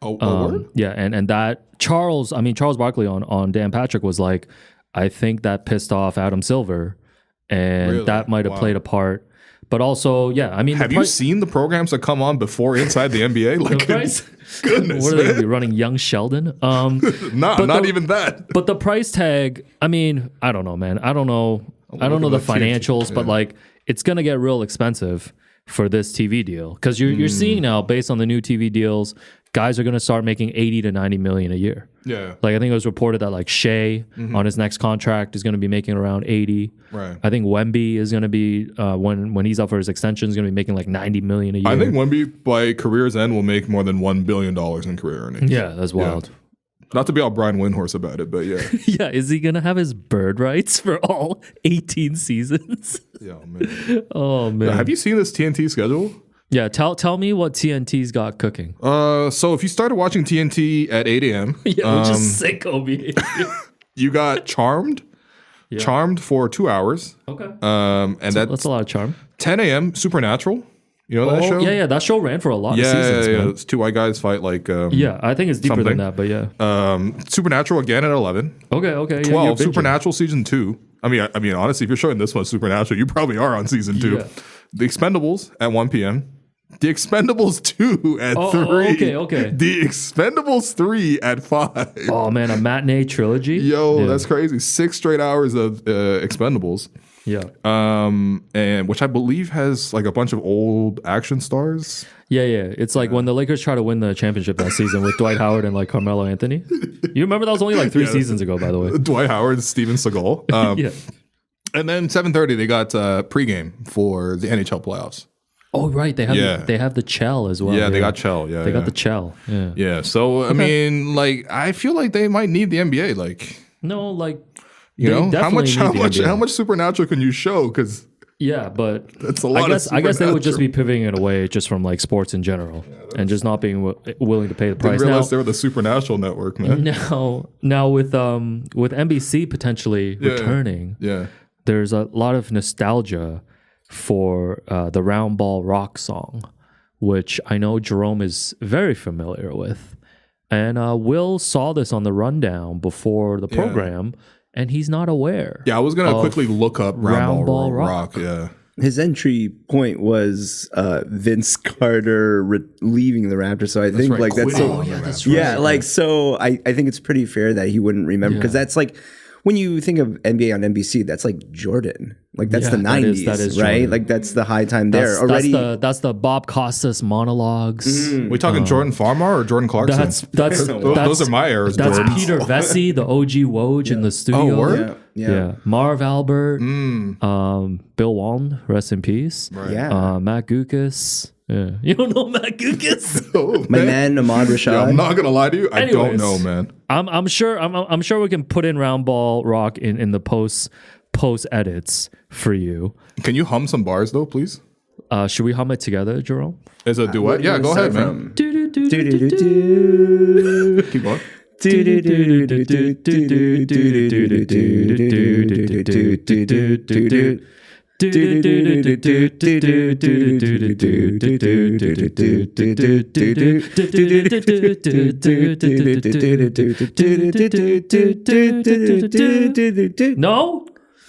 Word? Yeah, and that Charles Barkley on Dan Patrick was like, I think that pissed off Adam Silver, and that might have played a part. But also, have you seen the programs that come on before Inside the NBA? Like, goodness, what are they going to be running? Young Sheldon? Not even that. But the price tag, I don't know, man. I don't know the financials, but like, it's going to get real expensive for this TV deal, because you're seeing now, based on the new TV deals, guys are going to start making 80 to 90 million a year. Yeah. Like, I think it was reported that like Shea on his next contract is going to be making around 80. Right. I think Wemby is going to be when he's up for his extension is going to be making like 90 million a year. I think Wemby by career's end will make more than $1 billion in career earnings. Yeah, that's wild. Yeah. Not to be all Brian Windhorse about it, but yeah. Yeah, is he going to have his bird rights for all 18 seasons? Yeah, man. Oh, man. Have you seen this TNT schedule? Yeah, tell me what TNT's got cooking. So if you started watching TNT at 8 a.m., which is sicko behavior. you got Charmed. Yeah. Charmed for 2 hours. Okay. And that's a lot of charm. 10 a.m. Supernatural. You know that show? Yeah. That show ran for a lot of seasons. Yeah. Man. It's two white guys fight like. I think it's deeper than that, but yeah. Supernatural again at 11. Okay. 12. Supernatural season 2. I mean, honestly, if you're showing this much Supernatural, you probably are on season 2. Yeah. The Expendables at 1 p.m. The Expendables 2 at 3. Okay. The Expendables 3 at 5. Oh, man, a matinee trilogy? Yo, that's crazy. 6 straight hours of Expendables. Yeah. And which I believe has like a bunch of old action stars. Yeah. It's like when the Lakers try to win the championship that season with Dwight Howard and like Carmelo Anthony. You remember that was only like 3 seasons ago, by the way. Dwight Howard, Steven Seagal. Yeah. And then 7:30 they got pregame for the NHL playoffs. Oh, right. They have the Chell as well. Yeah, they got Chell. Yeah, they got the Chell. Yeah. Yeah. So I mean, like, I feel like they might need the NBA. Like, no, like, you know, how much NBA. Supernatural can you show? Because but that's a lot. I guess they would just be pivoting it away just from like sports in general, and just not being willing to pay the price. Didn't realize they were the Supernatural network, man. Now with NBC potentially returning, there's a lot of nostalgia for the Round Ball Rock song, which I know Jerome is very familiar with. And Will saw this on the rundown before the program, and he's not aware. Yeah, I was going to quickly look up Round Ball Rock. Yeah. His entry point was Vince Carter leaving the Raptors. So I think right, like that's so, that's right. Yeah, like so I think it's pretty fair that he wouldn't remember, because that's like, when you think of NBA on NBC, that's like Jordan. Like that's the 90s, that is right? Jordan. Like that's the high time there. That's the Bob Costas monologues. We talking Jordan Farmar or Jordan Clarkson? Those are my eras. That's Jordans. Peter Vesey, the OG Woj in the studio. Oh, word? Yeah. Marv Albert, Bill Walton, rest in peace. Right. Yeah. Matt Gukas. Yeah. You don't know Matt Gukas? Oh, My man Ahmad Rashad. Yeah, I'm not gonna lie to you. I don't Anyways, know, man. I'm sure we can put in Round Ball Rock in the post edits for you. Can you hum some bars though, please? Should we hum it together, Jerome? As a duet? Yeah, go ahead, man. Keep going. No?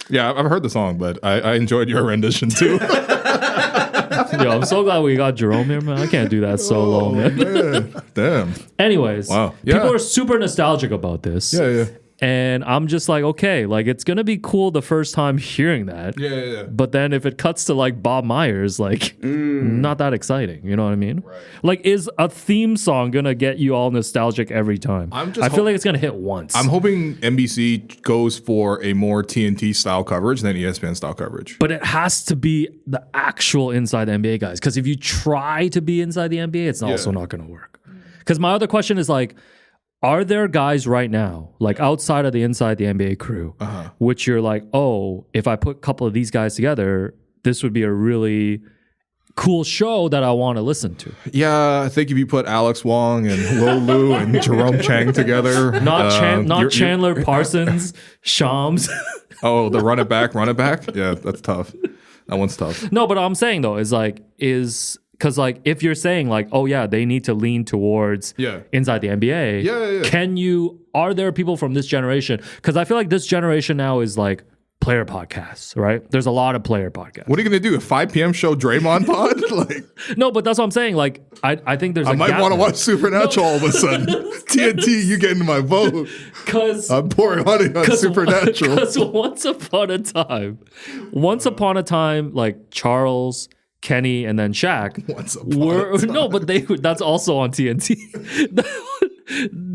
Yeah, I've heard the song, but I enjoyed your rendition too. Yo, I'm so glad we got Jerome here, man. I can't do that solo, man. Damn. Anyways, Wow. Yeah. people are super nostalgic about this. Yeah. And I'm just like, okay, like it's going to be cool the first time hearing that. Yeah. But then if it cuts to like Bob Myers, like not that exciting. You know what I mean? Right. Like, is a theme song going to get you all nostalgic every time? I feel like it's going to hit once. I'm hoping NBC goes for a more TNT style coverage than ESPN style coverage. But it has to be the actual inside the NBA guys. Because if you try to be inside the NBA, it's also not going to work. Because my other question is like, are there guys right now, like outside of the inside the NBA crew, which you're like, oh, if I put a couple of these guys together, this would be a really cool show that I want to listen to. Yeah, I think if you put Alex Wong and Lo Lu and Jerome Chang together, Not Chandler Parsons, Shams. Oh, the run it back. Yeah, that's tough. That one's tough. No, but I'm saying though because like if you're saying like, oh yeah, they need to lean towards inside the NBA. Are there people from this generation? Because I feel like this generation now is like player podcasts, right? There's a lot of player podcasts. What are you gonna do? A 5 p.m. show Draymond pod? Like, no, but that's what I'm saying. Like, I think there's. I might want to watch Supernatural all of a sudden. TNT, you get into my vote. Because I'm pouring honey on Supernatural. Because once upon a time, like Charles, Kenny, and then Shaq that's also on TNT.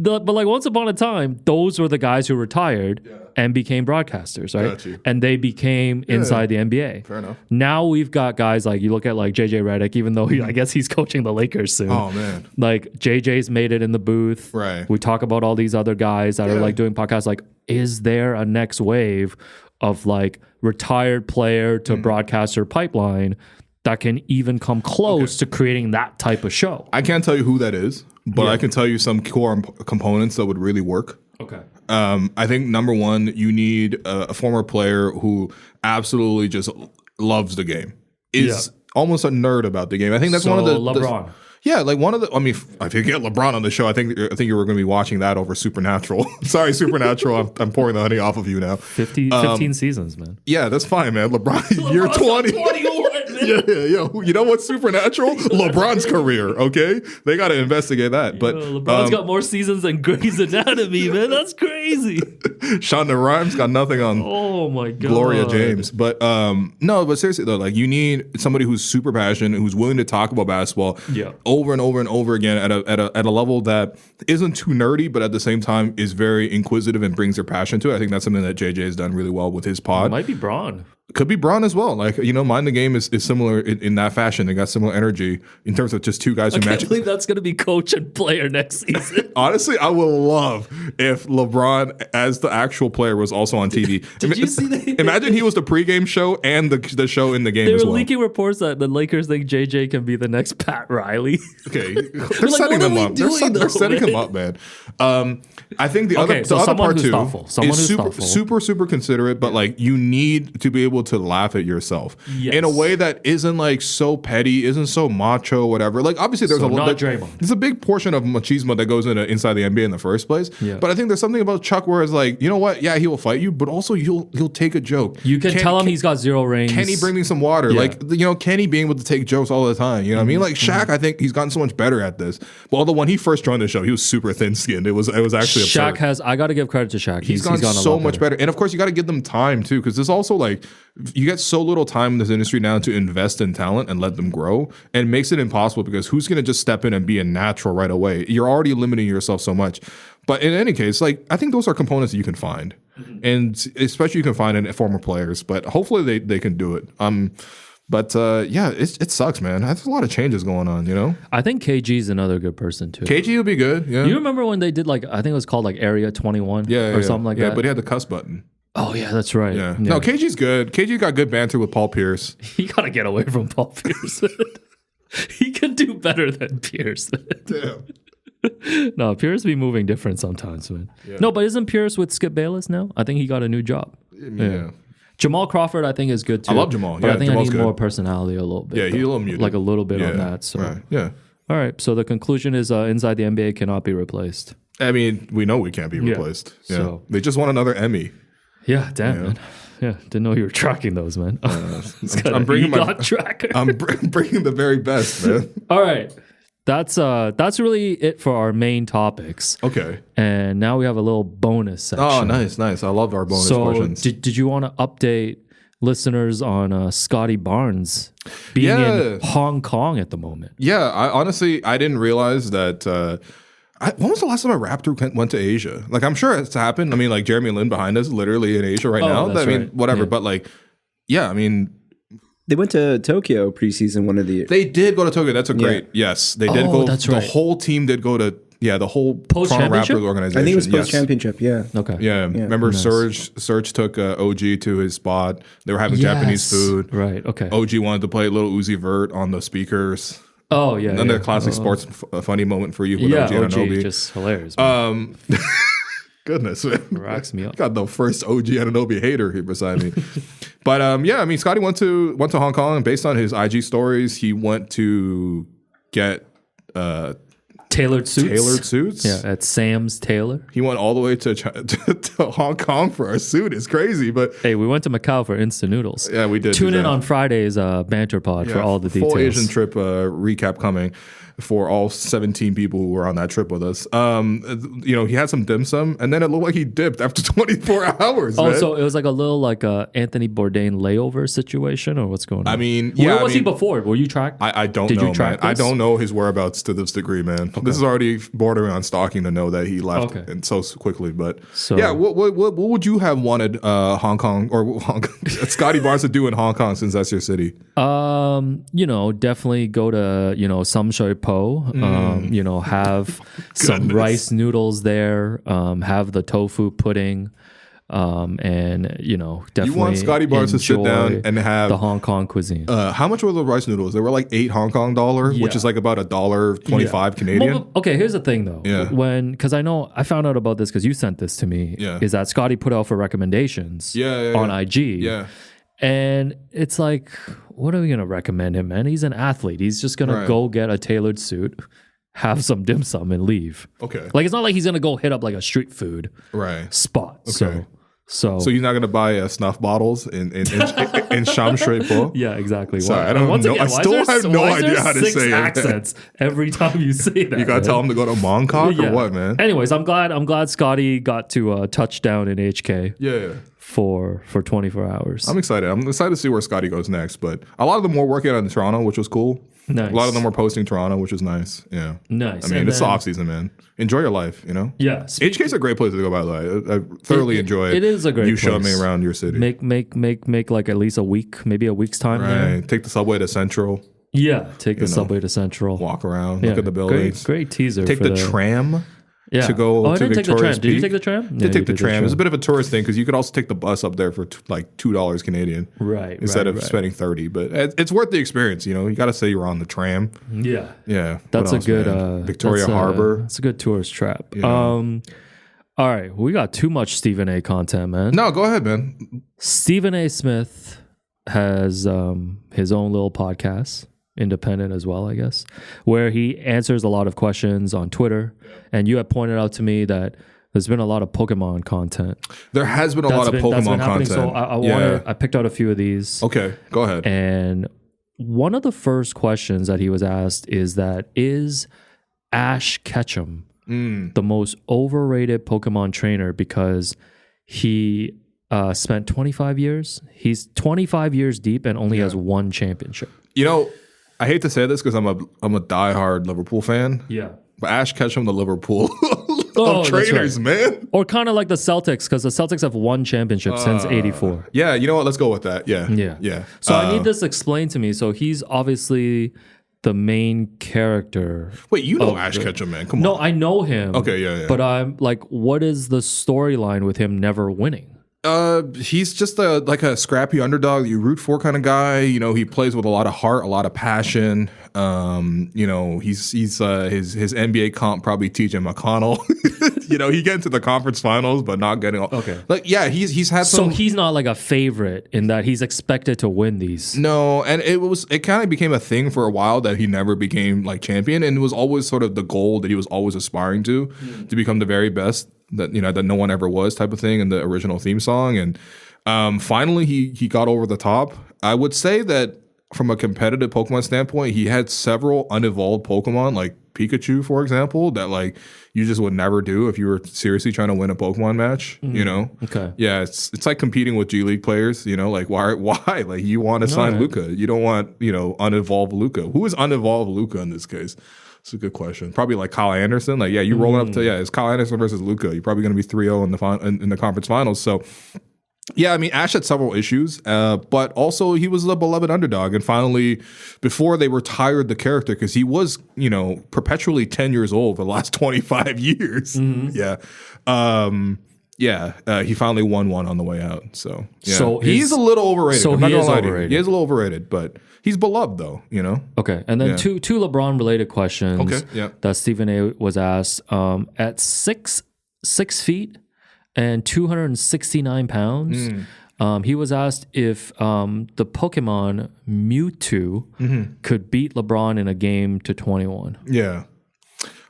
But like once upon a time, those were the guys who retired and became broadcasters, right? And they became inside the NBA. Fair enough. Now we've got guys like, you look at like JJ Redick, even though I guess he's coaching the Lakers soon. Oh man, like JJ's made it in the booth. Right. We talk about all these other guys that are like doing podcasts. Like, is there a next wave of like retired player to broadcaster pipeline that can even come close to creating that type of show? I can't tell you who that is, but I can tell you some core components that would really work. Okay. I think number one, you need a former player who absolutely just loves the game, is almost a nerd about the game. I think that's one of the LeBron. Like one of the. I mean, if you get LeBron on the show, I think you were going to be watching that over Supernatural. Sorry, Supernatural. I'm pouring the honey off of you now. 15 seasons, man. Yeah, that's fine, man. LeBron, year 20. 21. Yeah. You know what's Supernatural? LeBron's career. Okay, they got to investigate that. But LeBron's got more seasons than Grey's Anatomy, man. That's crazy. Shonda Rhimes got nothing on. Oh my god, Gloria James. But no, but seriously though, like you need somebody who's super passionate, who's willing to talk about basketball. Over and over and over again at a level that isn't too nerdy, but at the same time is very inquisitive and brings their passion to it. I think that's something that JJ has done really well with his pod. It might be Braun. Could be Braun as well. Like, Mind the Game is similar in that fashion. They got similar energy in terms of just two guys who match. I can't believe that's going to be coach and player next season. Honestly, I would love if LeBron, as the actual player, was also on TV. Did you see that? Imagine he was the pregame show and the show in the game as well. They were leaking reports that the Lakers think JJ can be the next Pat Riley. Okay. They're setting him up. They're setting him up, man. I think the other part too is super considerate, but like you need to be able to laugh at yourself in a way that isn't like so petty, isn't so macho, whatever. Like obviously there's there's a big portion of machismo that goes inside the NBA in the first place. But I think there's something about Chuck where it's like, you know what? Yeah, he will fight you, but also he'll take a joke. You can tell him he's got zero range. Can he bring me some water? Like Kenny being able to take jokes all the time. You know what I mean? Like Shaq, I think he's gotten so much better at this. But although when he first joined the show, he was super thin skinned. It was actually absurd. I got to give credit to Shaq. He's gotten so much better. And of course, you got to give them time too, because there's also like you get so little time in this industry now to invest in talent and let them grow, and it makes it impossible because who's going to just step in and be a natural right away? You're already limiting yourself so much. But in any case, like I think those are components that you can find, and especially you can find in former players. But hopefully they can do it. But it sucks, man. There's a lot of changes going on, I think KG's another good person too. KG will be good. Yeah. You remember when they did like I think it was called like Area 21 or something like that? Yeah, but he had the cuss button. Oh yeah, that's right. Yeah. No, KG's good. KG got good banter with Paul Pierce. You gotta get away from Paul Pierce. He can do better than Pierce. Damn. No, Pierce be moving different sometimes, man. Yeah. No, but isn't Pierce with Skip Bayless now? I think he got a new job. Yeah. Jamal Crawford, I think, is good too. I love Jamal. But I think Jamal's I need more personality a little bit. Yeah, he's a little muted. Like a little bit on that. So. Right. Yeah. All right. So the conclusion is inside the NBA cannot be replaced. I mean, we know we can't be replaced. Yeah. So. They just won another Emmy. Yeah, damn, man. Yeah, didn't know you were tracking those, man. I'm bringing tracker. I'm bringing the very best, man. All right. That's really it for our main topics. Okay. And now we have a little bonus section. Oh, nice. I love our bonus questions. Did you want to update listeners on Scotty Barnes being in Hong Kong at the moment? Yeah, I didn't realize that. When was the last time a Raptor went to Asia? Like, I'm sure it's happened. I mean, like Jeremy Lin behind us, literally in Asia right now. I mean, whatever. Yeah. But like, I mean. They went to Tokyo preseason one of the years. They did go to Tokyo. That's a great, yes. They did go. That's right. The whole team did go to the whole Post-championship? Raptors organization. I think it was yes. post-championship, yeah. Okay. Yeah, remember Serge took OG to his spot. They were having Japanese food. Right, okay. OG wanted to play Little Uzi Vert on the speakers. Oh, yeah. Another classic sports funny moment for you with Yeah, OG OG, Anunoby. just hilarious. Man. Goodness, man. Racks me up. Got the first OG Anunoby hater here beside me. But yeah, I mean, Scotty went to Hong Kong, and based on his IG stories, he went to get Tailored suits. Yeah, at Sam's Tailor. He went all the way to Hong Kong for a suit. It's crazy, but Hey, we went to Macau for instant noodles. yeah, we did. Tune do in that. on Friday's banter pod for all the details. Full Asian trip recap coming for all 17 people who were on that trip with us. He had some dim sum, and then it looked like he dipped after 24 hours. Oh, man. so it was like a little like a Anthony Bourdain layover situation, or what's going on? I mean, where was he before? Were you tracked? I don't Did know, you track man. I this? don't know his whereabouts to this degree, man. This is already bordering on stalking to know that he left and so quickly. But yeah, what would you have wanted Hong Kong or Scotty Barnes to do in Hong Kong, since that's your city? Definitely go to some Shui Po. Have some rice noodles there. Have the tofu pudding. Definitely you want Scotty Barnes to sit down and have the Hong Kong cuisine. How much were the rice noodles? They were like $8 Hong Kong, which is like about $1.25 Canadian. Well, okay, here's the thing though. Yeah. Because I know I found out about this because you sent this to me. Yeah. Is that Scotty put out for recommendations on IG. Yeah. And it's like, what are we going to recommend him, man? He's an athlete. He's just going to go get a tailored suit, have some dim sum, and leave. Okay. Like, it's not like he's going to go hit up like a street food spot. Okay. So you're not gonna buy snuff bottles in Sham Shui Po? yeah, exactly. Sorry, I don't know. I still have no idea how to say it. Accents every time you say that. You gotta tell him to go to Mongkok or what, man? Anyways, I'm glad Scotty got to touch down in HK. Yeah. For 24 hours. I'm excited. I'm excited to see where Scotty goes next. But a lot of them were working out in Toronto, which was cool. Nice. A lot of them were posting Toronto, which is nice. Yeah. Nice. I mean, it's the off season, man. Enjoy your life, you know? Yeah. HK's a great place to go, by the way. I thoroughly enjoy it. It is a great you place. showing me around your city. Make like at least a week, maybe a week's time there. Right. Take the subway to Central. Yeah. Take the subway to Central. Walk around. Look at the buildings. Great teaser. Take the tram. Yeah. To go I to didn't take the tram. Victoria's Did you Peak. take the tram? Yeah, take the tram. It's a bit of a tourist thing because you could also take the bus up there for like $2 Canadian, right? Instead of spending 30. But it's worth the experience. You know, you got to say you're on the tram. Yeah, yeah. That's a good Victoria Harbor. It's a good tourist trap. Yeah. All right, we got too much Stephen A. content, man. No, go ahead, man. Stephen A. Smith has his own little podcast. Independent as well, I guess, where he answers a lot of questions on Twitter. And you had pointed out to me that there's been a lot of Pokemon content. There has been a lot of Pokemon content. So I picked out a few of these. Okay, go ahead. And one of the first questions that he was asked is Ash Ketchum the most overrated Pokemon trainer because he spent 25 years. He's 25 years deep and only has one championship. You know, I hate to say this because I'm a diehard Liverpool fan. Yeah. But Ash Ketchum, the Liverpool of trainers, man. Or kind of like the Celtics, because the Celtics have won championship since '84. Yeah, you know what? Let's go with that. Yeah. Yeah. So I need this explained to me. So he's obviously the main character. Wait, you know Ash Ketchum, man. Come on. No, I know him. Okay, yeah. But I'm like, what is the storyline with him never winning? He's just a scrappy underdog that you root for kind of guy. You know, he plays with a lot of heart, a lot of passion. You know, he's his NBA comp probably TJ McConnell. You know, he gets into the conference finals, but not getting all. Okay. Like, yeah, he's had some. So he's not like a favorite in that he's expected to win these. No, and it kind of became a thing for a while that he never became like champion, and it was always sort of the goal that he was always aspiring to become the very best that no one ever was type of thing in the original theme song. And finally he got over the top. I would say that from a competitive Pokemon standpoint, he had several unevolved Pokemon, like Pikachu, for example, that like you just would never do if you were seriously trying to win a Pokemon match, you know? Okay. Yeah, it's like competing with G League players, you know, like why? Like you want to sign Luca. You don't want, unevolved Luca. Who is unevolved Luca in this case? It's a good question. Probably like Kyle Anderson. Like, yeah, you rolling up to, it's Kyle Anderson versus Luca. You're probably going to be 3-0 in the conference finals. So Yeah, I mean, Ash had several issues, but also he was a beloved underdog. And finally, before they retired the character, because he was, perpetually 10 years old for the last 25 years. Mm-hmm. Yeah. He finally won one on the way out. So, yeah. He's a little overrated. So he is overrated. He is a little overrated, but he's beloved, though, Okay, and then two LeBron-related questions that Stephen A. was asked. At 6 feet and 269 pounds, he was asked if the Pokemon Mewtwo could beat LeBron in a game to 21. Yeah.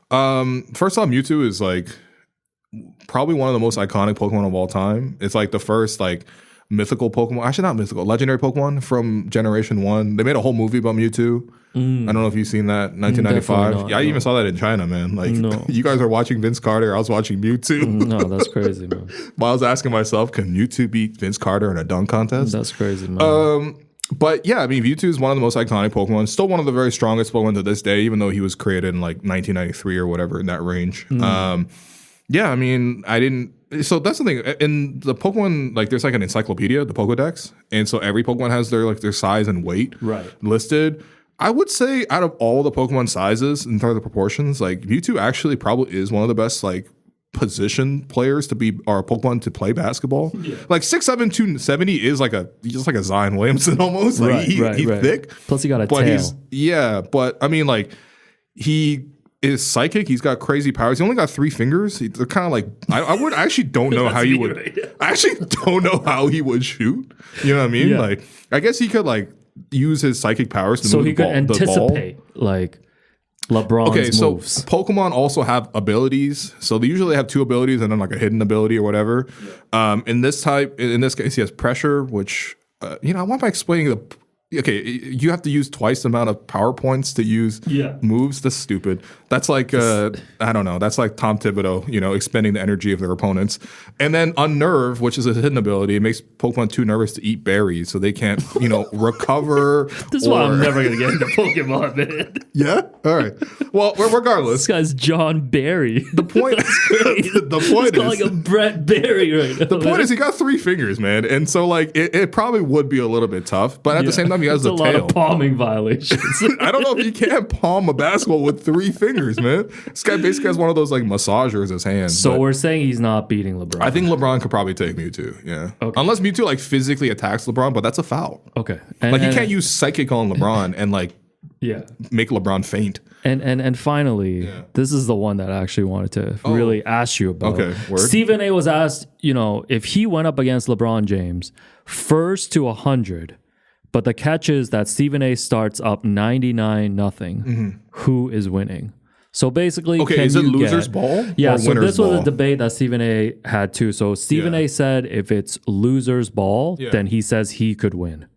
First off, Mewtwo is like probably one of the most iconic Pokemon of all time. It's like the first mythical Pokemon. Actually, not mythical. Legendary Pokemon from Generation 1. They made a whole movie about Mewtwo. I don't know if you've seen that. 1995. I even saw that in China, man. You guys are watching Vince Carter. I was watching Mewtwo. No, that's crazy, man. I was asking myself, can Mewtwo beat Vince Carter in a dunk contest? That's crazy, man. But yeah, I mean, Mewtwo is one of the most iconic Pokemon. Still one of the very strongest Pokemon to this day, even though he was created in 1993 or whatever, in that range. Yeah, I mean, so that's the thing. In the Pokemon, there's an encyclopedia, the Pokedex, and so every Pokemon has their size and weight listed. I would say out of all the Pokemon sizes in terms of proportions, Mewtwo actually probably is one of the best position players to be, or Pokemon to play basketball. Yeah. 6'7", 270 is just like a Zion Williamson almost. He's thick. Plus he got a tail. But I mean he is psychic. He's got crazy powers. He only got 3 fingers. They're kind of I actually don't know how he would. I actually don't know how he would shoot. You know what I mean? Yeah. I guess he could use his psychic powers to move he could anticipate LeBron's moves. Pokemon also have abilities. So they usually have 2 abilities and then a hidden ability or whatever. Yeah. In this case, he has pressure, which why am I explaining the? Okay, you have to use twice the amount of power points to use moves. That's stupid. That's I don't know. That's like Tom Thibodeau, expending the energy of their opponents. And then Unnerve, which is a hidden ability, it makes Pokemon too nervous to eat berries, so they can't, recover. This is why I'm never going to get into Pokemon, man. Yeah? All right. Well, regardless. This guy's John Barry. The point He's calling him Brett Barry right now. The point is he got 3 fingers, man. And so, it probably would be a little bit tough, but at the same time, he has the tail. It's a lot of palming violations. I don't know if you can palm a basketball with 3 fingers, man. This guy basically has one of those massagers in his hand. So we're saying he's not beating LeBron. I think LeBron could probably take Mewtwo, yeah. Okay. Unless Mewtwo physically attacks LeBron, but that's a foul. Okay. You can't use psychic on LeBron and make LeBron faint. And finally, this is the one that I actually wanted to really ask you about. Okay, word. Stephen A was asked, if he went up against LeBron James first to 100, but the catch is that Stephen A starts up 99-0. Who is winning? So basically, is it loser's ball? Yeah, or so winner's this was ball? a debate that Stephen A had too. So Stephen A said if it's loser's ball, then he says he could win.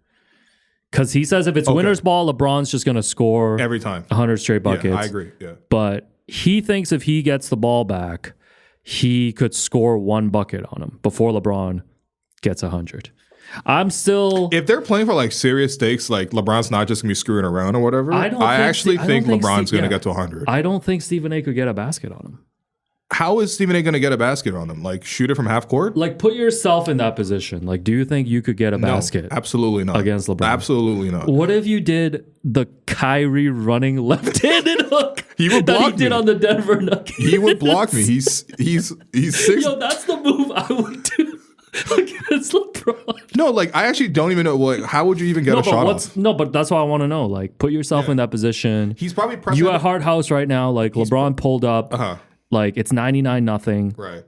Because he says if it's winner's ball, LeBron's just going to score every time 100 straight buckets. Yeah, I agree. Yeah. But he thinks if he gets the ball back, he could score 1 bucket on him before LeBron gets 100. I'm still. If they're playing for serious stakes, LeBron's not just gonna be screwing around or whatever. I actually think LeBron's gonna get to 100. I don't think Stephen A could get a basket on him. How is Stephen A gonna get a basket on him? Shoot it from half court? Put yourself in that position. Do you think you could get a basket? Absolutely not. Against LeBron? Absolutely not. What if you did the Kyrie running left-handed hook? He would block that he did on the Denver Nuggets. He would block me. He's 6. Yo, that's the move I would do. Against LeBron. No, I actually don't even know. How would you even get a shot off? No, but that's what I want to know. Put yourself in that position. He's probably pressing. You at Hard House right now. LeBron pulled up. It's 99-0. Right.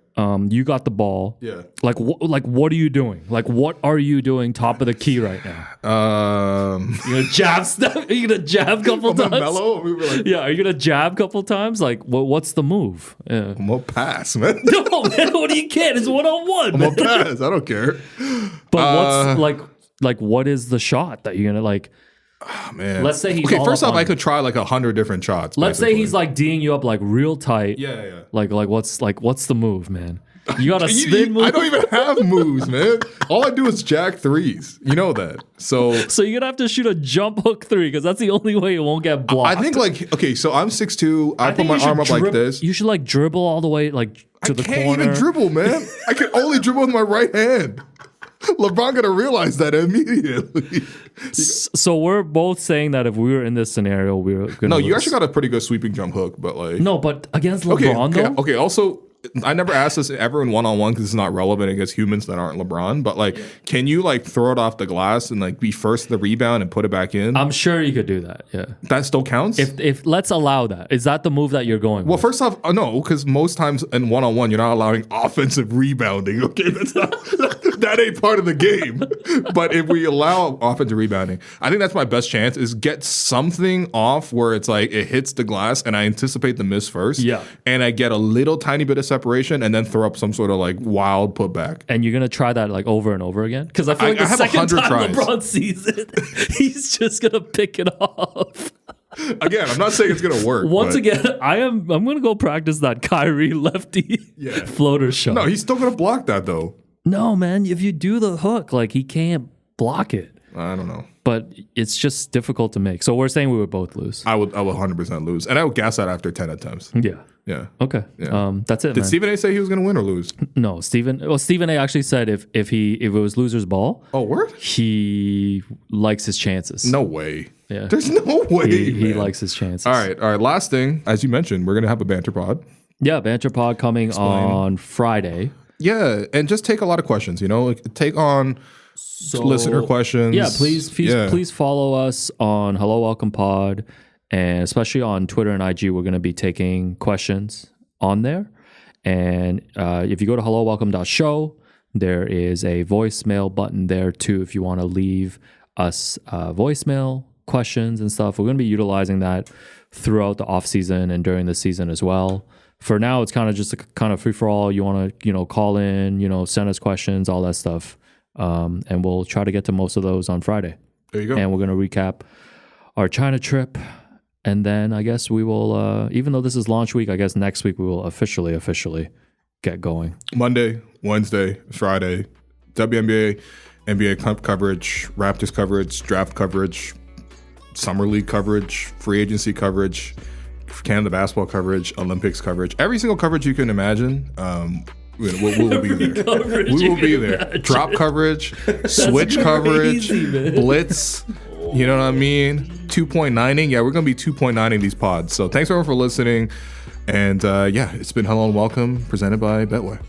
You got the ball. Yeah. What are you doing? What are you doing top of the key right now? You gonna jab stuff? Are you gonna jab a couple times? Are you gonna jab a couple times? What's the move? Yeah. I'm gonna pass, man. No, man. What do you get? It's 1-on-1. I'm gonna pass. I don't care. But what's what is the shot that you're gonna Oh, man. Let's say he's first off, I could try 100 different shots. Let's say he's D'ing you up real tight. Yeah. What's the move, man? You got a spin move. I don't even have moves, man. All I do is jack threes. You know that. So you're gonna have to shoot a jump hook 3 because that's the only way it won't get blocked. I think so I'm 6'2". I put my arm up like this. You should dribble all the way to the corner. I can't even dribble, man. I can only dribble with my right hand. LeBron gonna realize that immediately. So we're both saying that if we were in this scenario, we were gonna No, you lose. actually got a pretty good sweeping jump hook, but like No, but against LeBron though. Okay. Also, I never asked this ever in one-on-one because it's not relevant against humans that aren't LeBron. But like, can you like throw it off the glass and like be first to the rebound and put it back in? I'm sure you could do that. Yeah. That still counts. If let's allow that. Is that the move that you're going Well, with? first off, no, because most times in one-on-one, you're not allowing offensive rebounding. Okay, that's not that ain't part of the game. But if we allow offensive rebounding, I think that's my best chance is get something off where it's like it hits the glass and I anticipate the miss first. Yeah. And I get a little tiny bit of separation and then throw up some sort of like wild putback. And you're gonna try that like over and over again? Because I feel like I the have second 100 time tries. LeBron sees it, he's just gonna pick it off. Again, I'm not saying it's gonna work. Once but- again, I'm gonna go practice that Kyrie lefty floater shot. No, he's still gonna block that though. No, man, if you do the hook, like he can't block it. I don't know. But it's just difficult to make. So we're saying we would both lose. I would 100% lose. And I would guess that after 10 attempts. Yeah. Yeah. Okay. Yeah. That's it, Did man. Stephen A say he was gonna win or lose? No, Stephen A actually said if it was loser's ball, Oh, word? he likes his chances. No way. Yeah. There's no way. He man. likes his chances. All right. Last thing, as you mentioned, we're gonna have a banter pod. Yeah, Banter Pod coming on Friday. Yeah, and just take a lot of questions. You know, like take on listener questions. Yeah, please follow us on Hello Welcome Pod, and especially on Twitter and IG. We're going to be taking questions on there. And if you go to hellowelcome.show, there is a voicemail button there too if you want to leave us voicemail questions and stuff. We're going to be utilizing that throughout the off season and during the season as well. For now, it's kind of just a kind of free for all. You want to, call in, send us questions, all that stuff. And we'll try to get to most of those on Friday. There you go. And we're going to recap our China trip. And then I guess we will, even though this is launch week, I guess next week we will officially get going. Monday, Wednesday, Friday, WNBA, NBA coverage, Raptors coverage, draft coverage, summer league coverage, free agency coverage, Canada basketball coverage, Olympics coverage, every single coverage you can imagine. We'll be there. We will be there. Drop coverage, switch coverage, blitz. You know what I mean? 2.9ing. Yeah, we're going to be 2.9ing these pods. So thanks everyone for listening. And it's been Hello and Welcome presented by Betway.